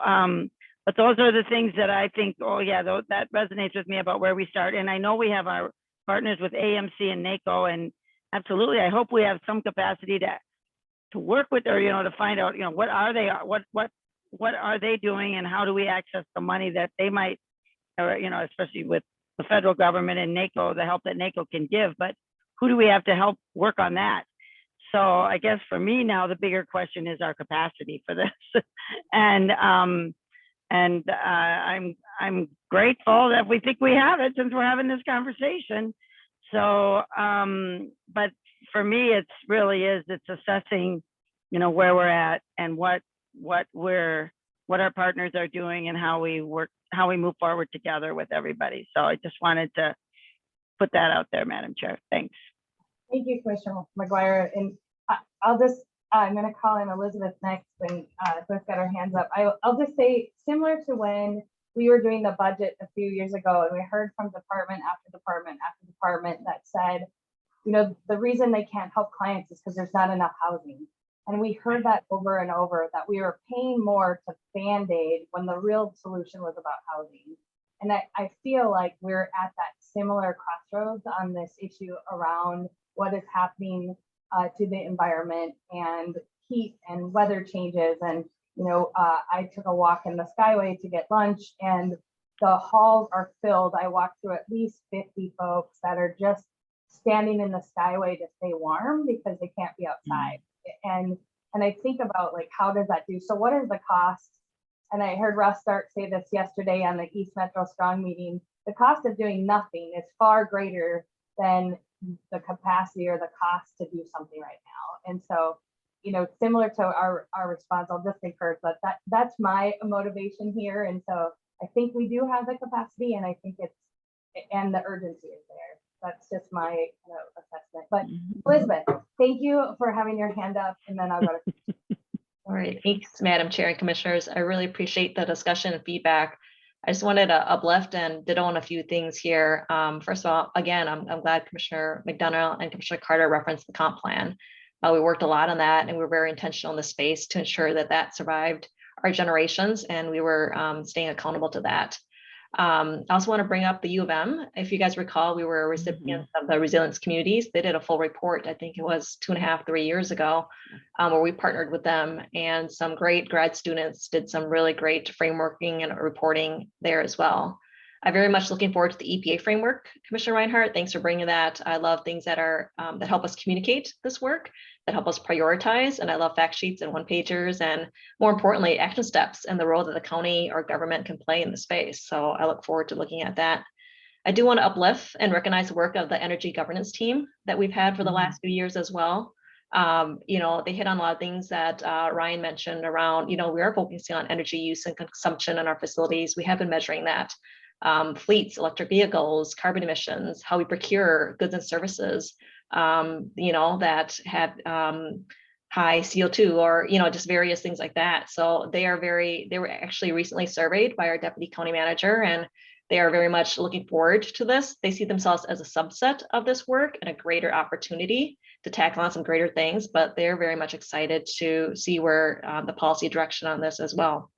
but those are the things that I think, oh yeah, that resonates with me about where we start. And I know we have our partners with AMC and NACO, and absolutely, I hope we have some capacity to work with, or to find out, what are they doing, and how do we access the money that they might, or especially with the federal government and NACO, the help that NACO can give. But who do we have to help work on that? So I guess for me now, the bigger question is our capacity for this. and I'm grateful that we think we have it, since we're having this conversation. So, but for me, it's assessing, where we're at, and what what our partners are doing and how we move forward together with everybody. So I just wanted to put that out there, Madam Chair. Thanks. Thank you, Commissioner McGuire. And I'm going to call in Elizabeth next and both got our hands up. I'll just say, similar to when we were doing the budget a few years ago, and we heard from department after department after department that said, you know, the reason they can't help clients is because there's not enough housing. And we heard that over and over, that we were paying more to Band-Aid when the real solution was about housing. And I feel like we're at that similar crossroads on this issue around what is happening to the environment and heat and weather changes. And, you know, I took a walk in the Skyway to get lunch and the halls are filled. I walked through at least 50 folks that are just standing in the Skyway to stay warm because they can't be outside. And I think about, like, how does that do? So what is the cost? And I heard Russ say this yesterday on the East Metro Strong meeting. The cost of doing nothing is far greater than the capacity or the cost to do something right now. And so, you know, similar to our response, I'll just encourage that's my motivation here. And so I think we do have the capacity, and I think and the urgency is there. That's just my assessment. But Elizabeth, thank you for having your hand up, and then I'll go to. All right, thanks, Madam Chair and Commissioners. I really appreciate the discussion and feedback. I just wanted to uplift and ditto on a few things here. First of all, again, I'm glad Commissioner McDonough and Commissioner Carter referenced the comp plan. We worked a lot on that, and we were very intentional in the space to ensure that survived our generations, and we were staying accountable to that. I also want to bring up the U of M. If you guys recall, we were recipients of the Resilience Communities. They did a full report, I think it was 2.5, 3 years ago, where we partnered with them, and some great grad students did some really great frameworking and reporting there as well. I'm very much looking forward to the EPA framework, Commissioner Reinhardt. Thanks for bringing that. I love things that are that help us communicate this work, that help us prioritize, and I love fact sheets and one-pagers, and more importantly, action steps and the role that the county or government can play in the space. So I look forward to looking at that. I do want to uplift and recognize the work of the energy governance team that we've had for the last few years as well. You know, they hit on a lot of things that Ryan mentioned around, you know, we are focusing on energy use and consumption in our facilities. We have been measuring that. Fleets, electric vehicles, carbon emissions, how we procure goods and services, you know, that have high CO2 or, you know, just various things like that. So they were actually recently surveyed by our deputy county manager, and they are very much looking forward to this. They see themselves as a subset of this work and a greater opportunity to tackle on some greater things, but they're very much excited to see where the policy direction on this as well.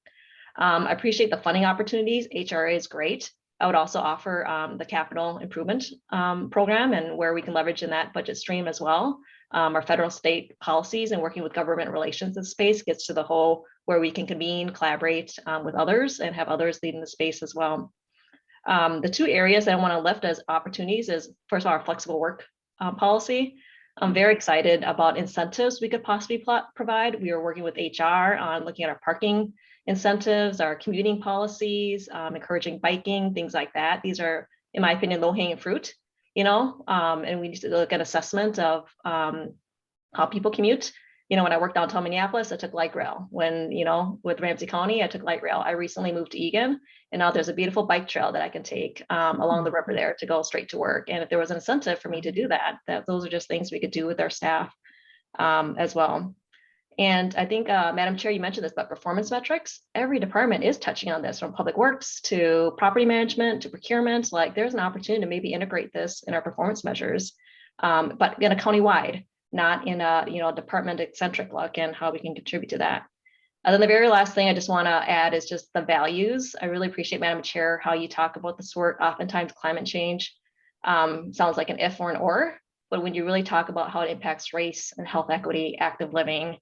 I appreciate the funding opportunities. HRA is great. I would also offer the capital improvement program and where we can leverage in that budget stream as well. Our federal state policies and working with government relations in space gets to the whole where we can convene, collaborate with others and have others lead in the space as well. The two areas that I want to lift as opportunities is, first of all, our flexible work policy. I'm very excited about incentives we could possibly provide. We are working with HR on looking at our parking incentives, our commuting policies, encouraging biking, things like that. These are, in my opinion, low-hanging fruit, you know, and we need to look at assessment of how people commute. You know, when I worked downtown Minneapolis, I took light rail. When, you know, with Ramsey County, I took light rail. I recently moved to Egan, and now there's a beautiful bike trail that I can take along the river there to go straight to work. And if there was an incentive for me to do that, those are just things we could do with our staff as well. And I think, Madam Chair, you mentioned this, but performance metrics, every department is touching on this, from public works to property management to procurement. Like, there's an opportunity to maybe integrate this in our performance measures, but in a county-wide, not in a, you know, department-centric look, and how we can contribute to that. And then the very last thing I just want to add is just the values. I really appreciate, Madam Chair, how you talk about this work. Oftentimes climate change sounds like an if or an or, but when you really talk about how it impacts race and health equity, active living,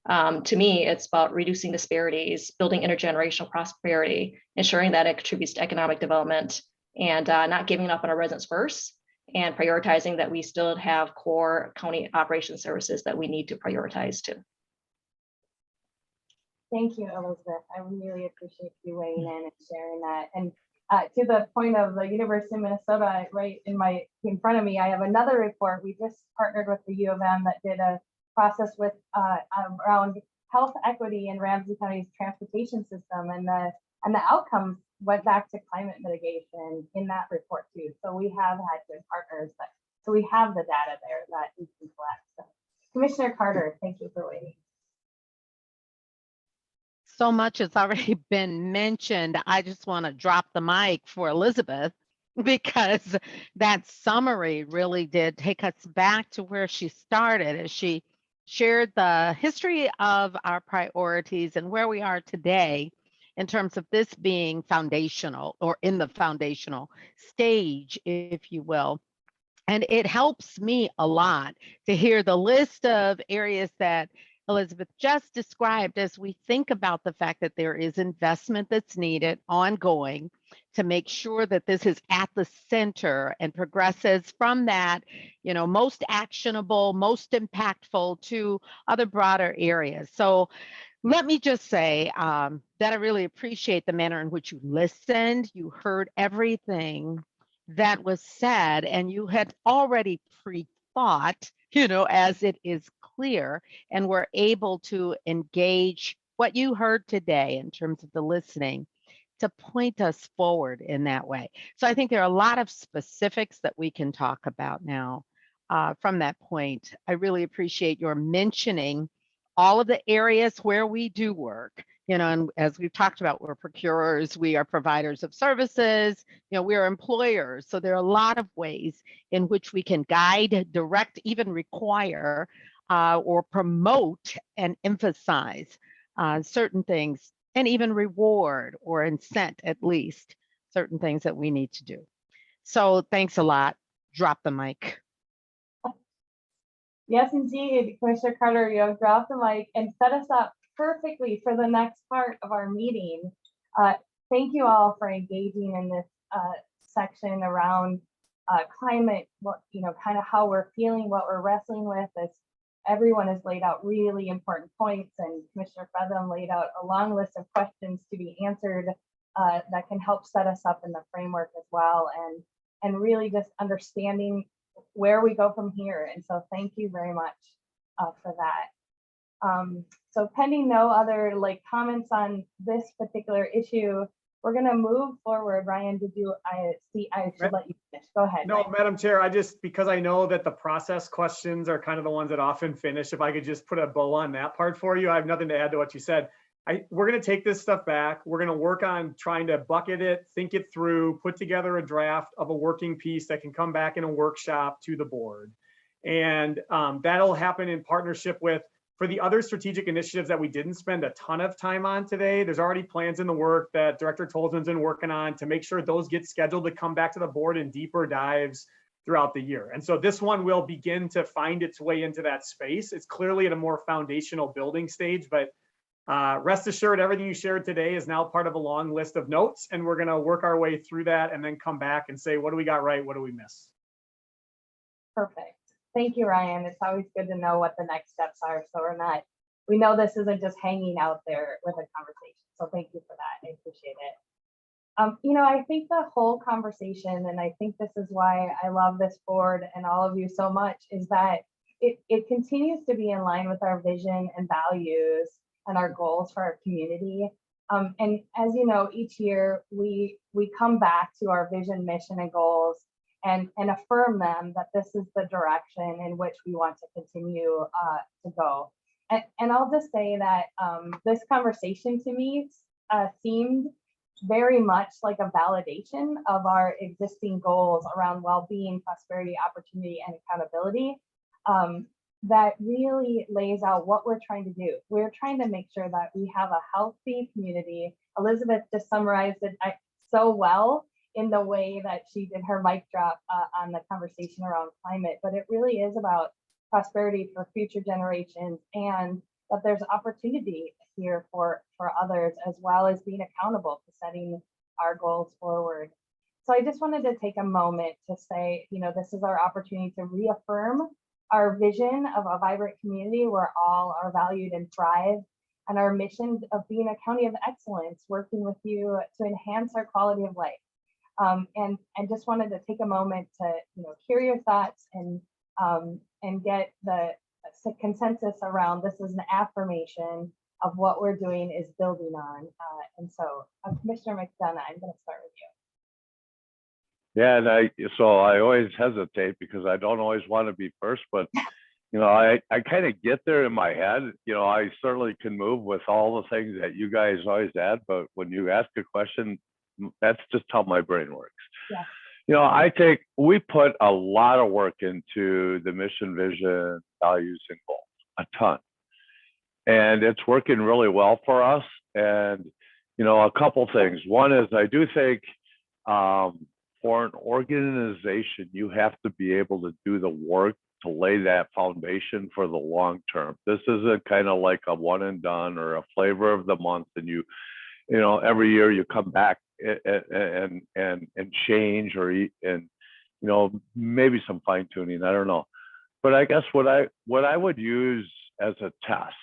to me, it's about reducing disparities, building intergenerational prosperity, ensuring that it contributes to economic development, and not giving up on our residents first, and prioritizing that we still have core county operation services that we need to prioritize too. Thank you, Elizabeth. I really appreciate you weighing in and sharing that. And to the point of the University of Minnesota, right in front of me, I have another report. We just partnered with the U of M that did a process with around health equity in Ramsey County's transportation system, and the outcomes went back to climate mitigation in that report too. So we have had good partners, so we have the data there that we can collect. So, Commissioner Carter, thank you for waiting. So much has already been mentioned. I just want to drop the mic for Elizabeth because that summary really did take us back to where she started as she shared the history of our priorities and where we are today in terms of this being foundational or in the foundational stage, if you will. And it helps me a lot to hear the list of areas that Elizabeth just described as we think about the fact that there is investment that's needed ongoing to make sure that this is at the center and progresses from that, most actionable, most impactful to other broader areas. So let me just say that I really appreciate the manner in which you listened. You heard everything that was said, and you had already pre-thought, as it is clear, and were able to engage what you heard today in terms of the listening to point us forward in that way. So I think there are a lot of specifics that we can talk about now from that point. I really appreciate your mentioning all of the areas where we do work. And as we've talked about, we're procurers, we are providers of services, we are employers. So there are a lot of ways in which we can guide, direct, even require, or promote and emphasize certain things, and even reward or incent at least certain things that we need to do. So thanks a lot. Drop the mic. Yes, indeed, Commissioner Carter, you have dropped the mic and set us up perfectly for the next part of our meeting. Thank you all for engaging in this section around climate, kind of how we're feeling, what we're wrestling with. As everyone has laid out really important points, and Commissioner Fetham laid out a long list of questions to be answered that can help set us up in the framework as well, and really just understanding where we go from here. And so thank you very much for that. So pending no other comments on this particular issue, we're going to move forward. Ryan, I should let you finish. Go ahead. No, Ryan. Madam Chair, because I know that the process questions are kind of the ones that often finish, if I could just put a bow on that part for you. I have nothing to add to what you said. We're going to take this stuff back. We're going to work on trying to bucket it, think it through, put together a draft of a working piece that can come back in a workshop to the board. And that'll happen in partnership with, for the other strategic initiatives that we didn't spend a ton of time on today, there's already plans in the work that Director Tolsman's been working on to make sure those get scheduled to come back to the board in deeper dives throughout the year. And so this one will begin to find its way into that space. It's clearly at a more foundational building stage, but rest assured, everything you shared today is now part of a long list of notes, and we're going to work our way through that and then come back and say, what do we got right? What do we miss? Perfect. Thank you, Ryan. It's always good to know what the next steps are, so we know this isn't just hanging out there with a conversation. So thank you for that. I appreciate it. I think the whole conversation, and I think this is why I love this board and all of you so much, is that it continues to be in line with our vision and values and our goals for our community. And as you know, each year we come back to our vision, mission, and goals and affirm them that this is the direction in which we want to continue to go. And I'll just say that this conversation to me seemed very much like a validation of our existing goals around well-being, prosperity, opportunity, and accountability. That really lays out what we're trying to do. We're trying to make sure that we have a healthy community. Elizabeth just summarized it so well in the way that she did her mic drop on the conversation around climate, but it really is about prosperity for future generations, and that there's opportunity here for others, as well as being accountable to setting our goals forward. So I just wanted to take a moment to say, this is our opportunity to reaffirm our vision of a vibrant community where all are valued and thrive, and our mission of being a county of excellence, working with you to enhance our quality of life. And just wanted to take a moment to hear your thoughts and get the consensus around this is an affirmation of what we're doing is building on. And so Commissioner McDonough, I'm going to start with you. Yeah, and I always hesitate because I don't always want to be first, but I kind of get there in my head. I certainly can move with all the things that you guys always add, but when you ask a question, that's just how my brain works. Yeah. We put a lot of work into the mission, vision, values, and goals, a ton. And it's working really well for us. And, a couple things. One is I do think for an organization, you have to be able to do the work to lay that foundation for the long term. This isn't kind of like a one and done or a flavor of the month, and every year you come back and change and maybe some fine tuning. I don't know, but I guess what I would use as a test,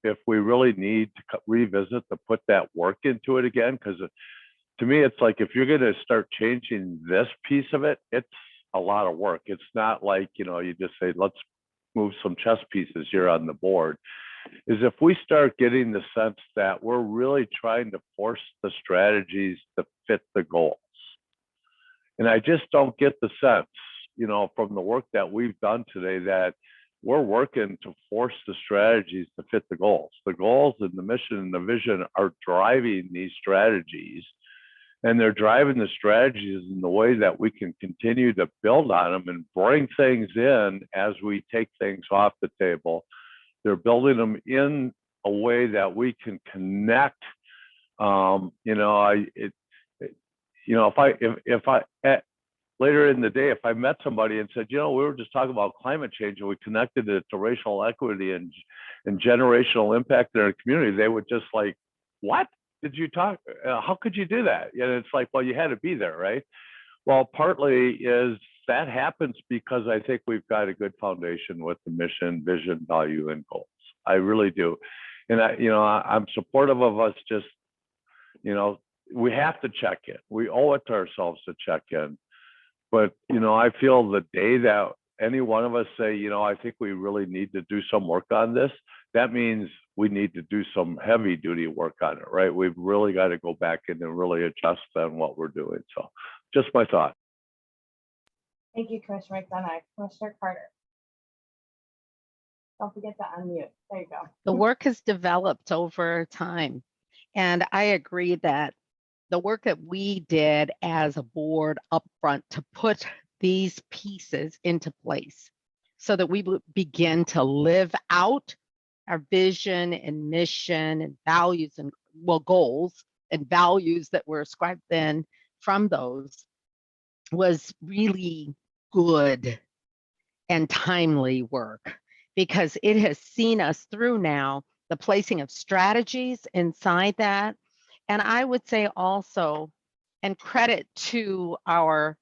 if we really need to revisit to put that work into it again, because to me it's like if you're going to start changing this piece of it, it's a lot of work. It's not like you just say let's move some chess pieces here on the board. Is if we start getting the sense that we're really trying to force the strategies to fit the goals. And I just don't get the sense, from the work that we've done today, that we're working to force the strategies to fit the goals. The goals and the mission and the vision are driving these strategies, and they're driving the strategies in the way that we can continue to build on them and bring things in as we take things off the table. They're building them in a way that we can connect. If I later in the day, if I met somebody and said, we were just talking about climate change and we connected it to racial equity and generational impact in our community, they would just like, what did you talk? How could you do that? And it's like, well, you had to be there, right? Well, partly is that happens because I think we've got a good foundation with the mission, vision, value, and goals. I really do. And I'm supportive of us just, we have to check in. We owe it to ourselves to check in. But, I feel the day that any one of us say, I think we really need to do some work on this, that means we need to do some heavy duty work on it, right? We've really got to go back in and really adjust on what we're doing. So just my thought. Thank you, Commissioner McDonough. Commissioner Carter. Don't forget to unmute. There you go. The work has developed over time. And I agree that the work that we did as a board up front to put these pieces into place so that we would begin to live out our vision and mission and values and goals and values that were ascribed then from those was really good and timely work, because it has seen us through now the placing of strategies inside that. And I would say also, and credit to our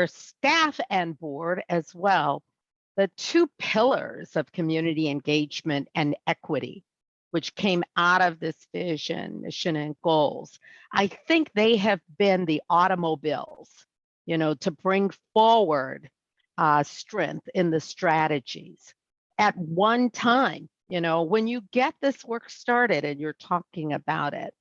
staff and board as well, the two pillars of community engagement and equity, which came out of this vision, mission, and goals. I think they have been the automobiles, to bring forward strength in the strategies. At one time, when you get this work started and you're talking about it,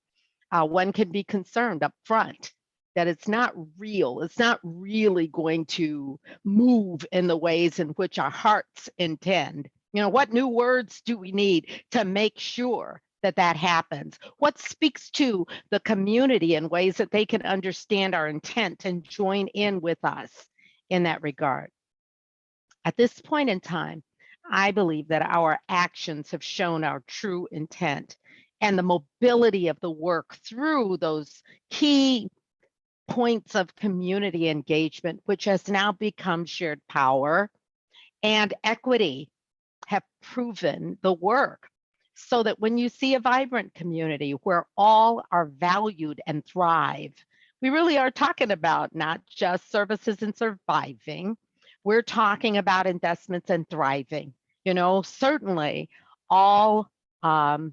one can be concerned up front that it's not real. It's not really going to move in the ways in which our hearts intend. What new words do we need to make sure that that happens? What speaks to the community in ways that they can understand our intent and join in with us in that regard? At this point in time, I believe that our actions have shown our true intent and the mobility of the work through those key points of community engagement, which has now become shared power and equity, have proven the work. So that when you see a vibrant community where all are valued and thrive, we really are talking about not just services and surviving, we're talking about investments and thriving. Certainly all, the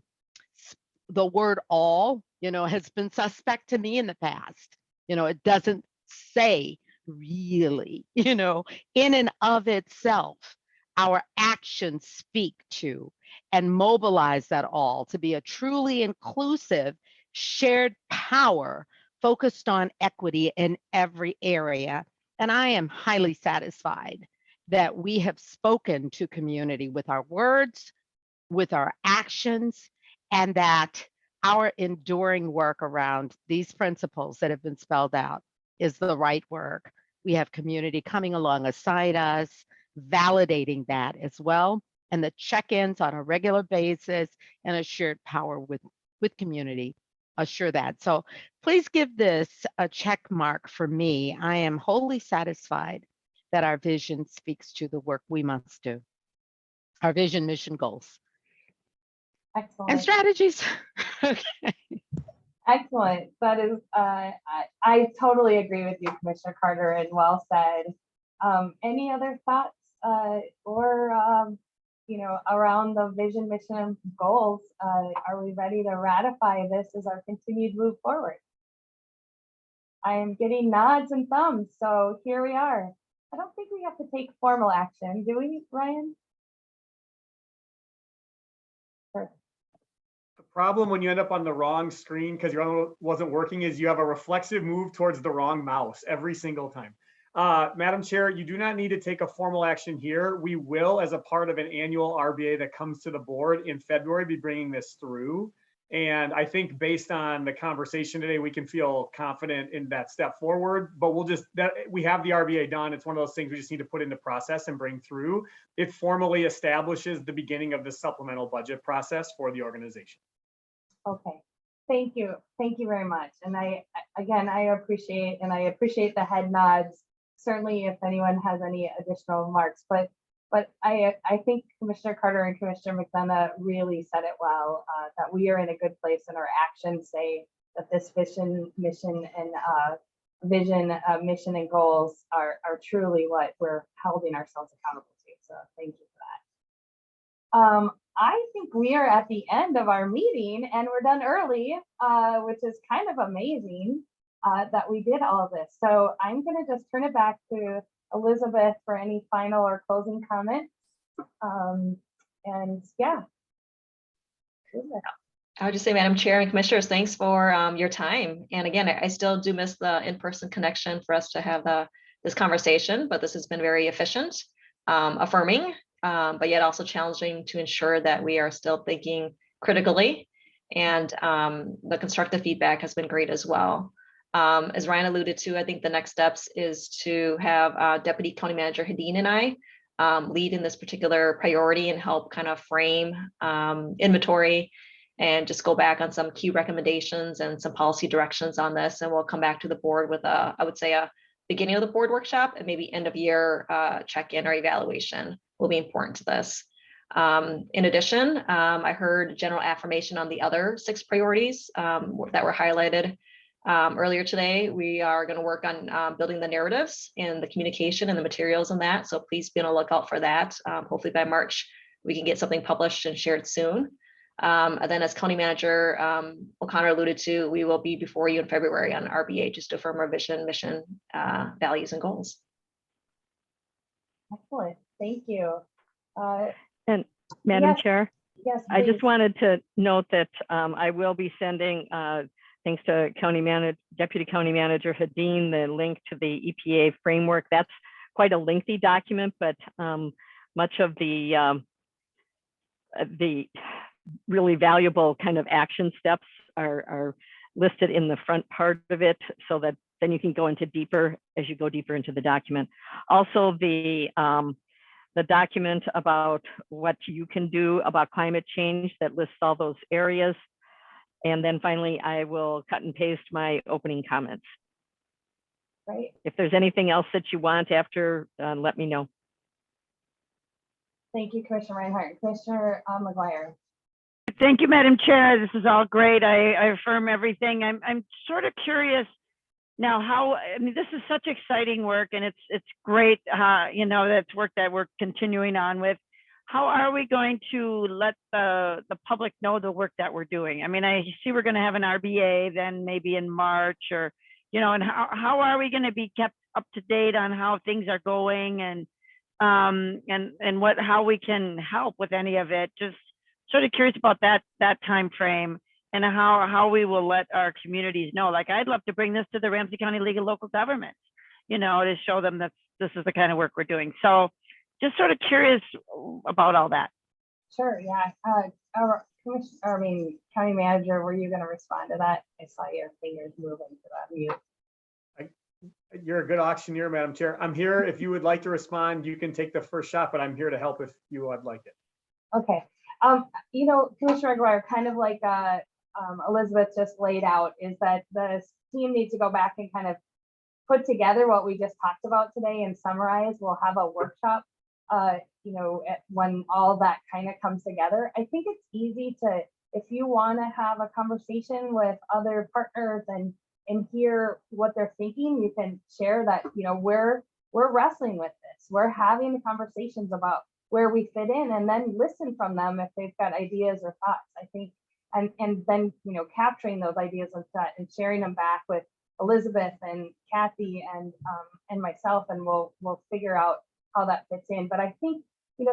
word all, has been suspect to me in the past. It doesn't say really, in and of itself, our actions speak to and mobilize that all to be a truly inclusive, shared power focused on equity in every area. And I am highly satisfied that we have spoken to community with our words, with our actions, and that our enduring work around these principles that have been spelled out is the right work. We have community coming alongside us, validating that as well, and the check-ins on a regular basis and a shared power with community assure that. So please give this a check mark for me. I am wholly satisfied that our vision speaks to the work we must do. Our vision, mission, goals, and Excellent. strategies. Excellent. That is, I totally agree with you, Commissioner Carter, and well said. Any other thoughts or around the vision, mission, and goals? Are we ready to ratify this as our continued move forward? I am getting nods and thumbs, so here we are. I don't think we have to take formal action, do we, Ryan? Sure. The problem when you end up on the wrong screen because your other wasn't working is you have a reflexive move towards the wrong mouse every single time. Madam Chair, you do not need to take a formal action here. We will, as a part of an annual RBA that comes to the board in February, be bringing this through. And I think based on the conversation today, we can feel confident in that step forward, but we have the RBA done. It's one of those things we just need to put into process and bring through. It formally establishes the beginning of the supplemental budget process for the organization. Okay, thank you. Thank you very much. And I appreciate the head nods. Certainly if anyone has any additional remarks, but I think Commissioner Carter and Commissioner McDonough really said it well, that we are in a good place and our actions say that this vision, mission, and goals are truly what we're holding ourselves accountable to. So thank you for that. I think we are at the end of our meeting and we're done early, which is kind of amazing that we did all of this. So I'm going to just turn it back to Elizabeth for any final or closing comments. And yeah. I would just say, Madam Chair and Commissioners, thanks for your time. And again, I still do miss the in-person connection for us to have this conversation, but this has been very efficient, affirming, but yet also challenging to ensure that we are still thinking critically. And the constructive feedback has been great as well. As Ryan alluded to, I think the next steps is to have Deputy County Manager Hadeen and I lead in this particular priority and help kind of frame inventory and just go back on some key recommendations and some policy directions on this. And we'll come back to the board with I would say a beginning of the board workshop and maybe end of year check-in or evaluation will be important to this. In addition, I heard general affirmation on the other 6 priorities that were highlighted earlier today. We are going to work on building the narratives and the communication and the materials on that. So please be on the lookout for that. Hopefully by March, we can get something published and shared soon. And then as County Manager O'Connor alluded to, we will be before you in February on RBA just to affirm our vision, mission, values, and goals. Excellent. Thank you. And Madam yes, Chair, yes, I just please. wanted to note that I will be sending, thanks to Deputy County Manager Hadeen, the link to the EPA framework. That's quite a lengthy document, but much of the really valuable kind of action steps are listed in the front part of it, so that then you can go into deeper as you go deeper into the document. Also, the document about what you can do about climate change that lists all those areas. And then finally, I will cut and paste my opening comments. Right. If there's anything else that you want after, let me know. Thank you, Commissioner Reinhardt. Commissioner McGuire. Thank you, Madam Chair. This is all great. I affirm everything. I'm sort of curious now how, I mean, this is such exciting work and it's great, that's work that we're continuing on with. How are we going to let the public know the work that we're doing? I mean, I see we're going to have an RBA then maybe in March or, and how are we going to be kept up to date on how things are going and how we can help with any of it? Just sort of curious about that time frame and how we will let our communities know. Like, I'd love to bring this to the Ramsey County League of Local Governments, to show them that this is the kind of work we're doing. So just sort of curious about all that. Sure, yeah. County manager, were you gonna respond to that? I saw your fingers moving to that mute. You're a good auctioneer, Madam Chair. I'm here. If you would like to respond, you can take the first shot, but I'm here to help if you would like it. Okay, Commissioner McGuire, kind of like Elizabeth just laid out, is that the team needs to go back and kind of put together what we just talked about today and summarize. We'll have a workshop, when all that kind of comes together. I think it's easy to, if you want to have a conversation with other partners and hear what they're thinking, you can share that, we're wrestling with this. We're having the conversations about where we fit in, and then listen from them if they've got ideas or thoughts. I think, and then, capturing those ideas and sharing them back with Elizabeth and Kathy and myself, and we'll figure out how that fits in. But I think,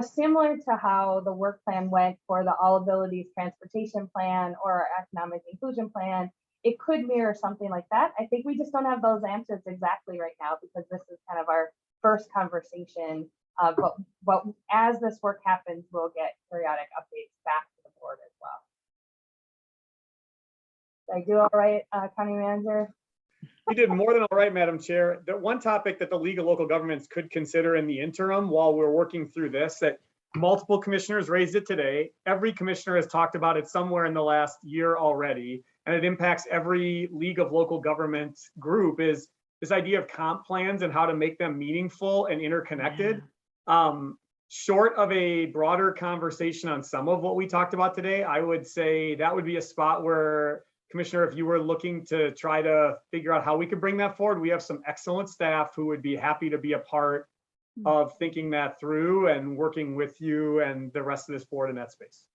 similar to how the work plan went for the All Abilities Transportation Plan or our Economic Inclusion Plan, it could mirror something like that. I think we just don't have those answers exactly right now, because this is kind of our first conversation. But as this work happens, we'll get periodic updates back to the board as well. Did I do all right, County Manager? You did more than all right, Madam Chair. The one topic that the League of Local Governments could consider in the interim while we're working through this, that multiple commissioners raised it today. Every commissioner has talked about it somewhere in the last year already, and it impacts every League of Local Government group, is this idea of comp plans and how to make them meaningful and interconnected. Short of a broader conversation on some of what we talked about today, I would say that would be a spot where, Commissioner, if you were looking to try to figure out how we could bring that forward, we have some excellent staff who would be happy to be a part of thinking that through and working with you and the rest of this board in that space.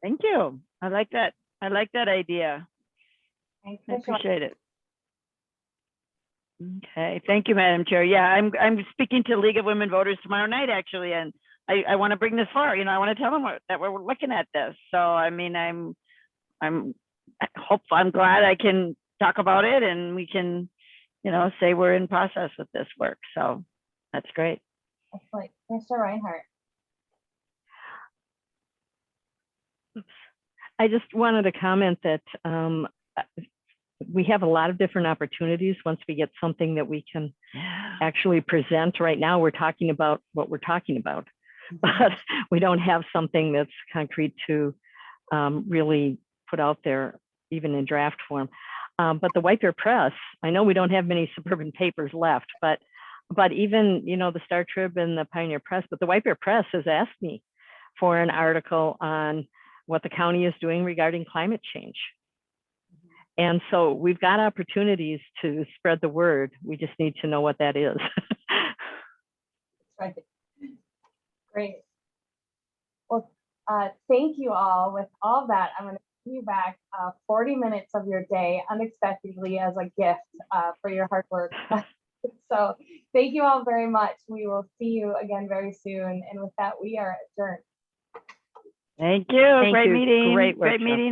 Thank you. I like that. I like that idea. I appreciate it. Okay, thank you, Madam Chair. Yeah, I'm speaking to League of Women Voters tomorrow night, actually, and I want to bring this forward. I want to tell them that we're looking at this. So, I mean, I'm glad I can talk about it, and we can, say we're in process with this work. So that's great. Excellent. Mr. Reinhardt. I just wanted to comment that we have a lot of different opportunities once we get something that we can actually present. Right now, we're talking about what we're talking about, but we don't have something that's concrete to really put out there, even in draft form. But the White Bear Press, I know we don't have many suburban papers left, but even, the Star Trib and the Pioneer Press, but the White Bear Press has asked me for an article on what the county is doing regarding climate change. And so we've got opportunities to spread the word. We just need to know what that is. Right. Great. Well, thank you all. With all that, I'm going to give you back 40 minutes of your day unexpectedly as a gift for your hard work. So thank you all very much. We will see you again very soon. And with that, we are adjourned. Thank you. Great meeting. Great Great meeting.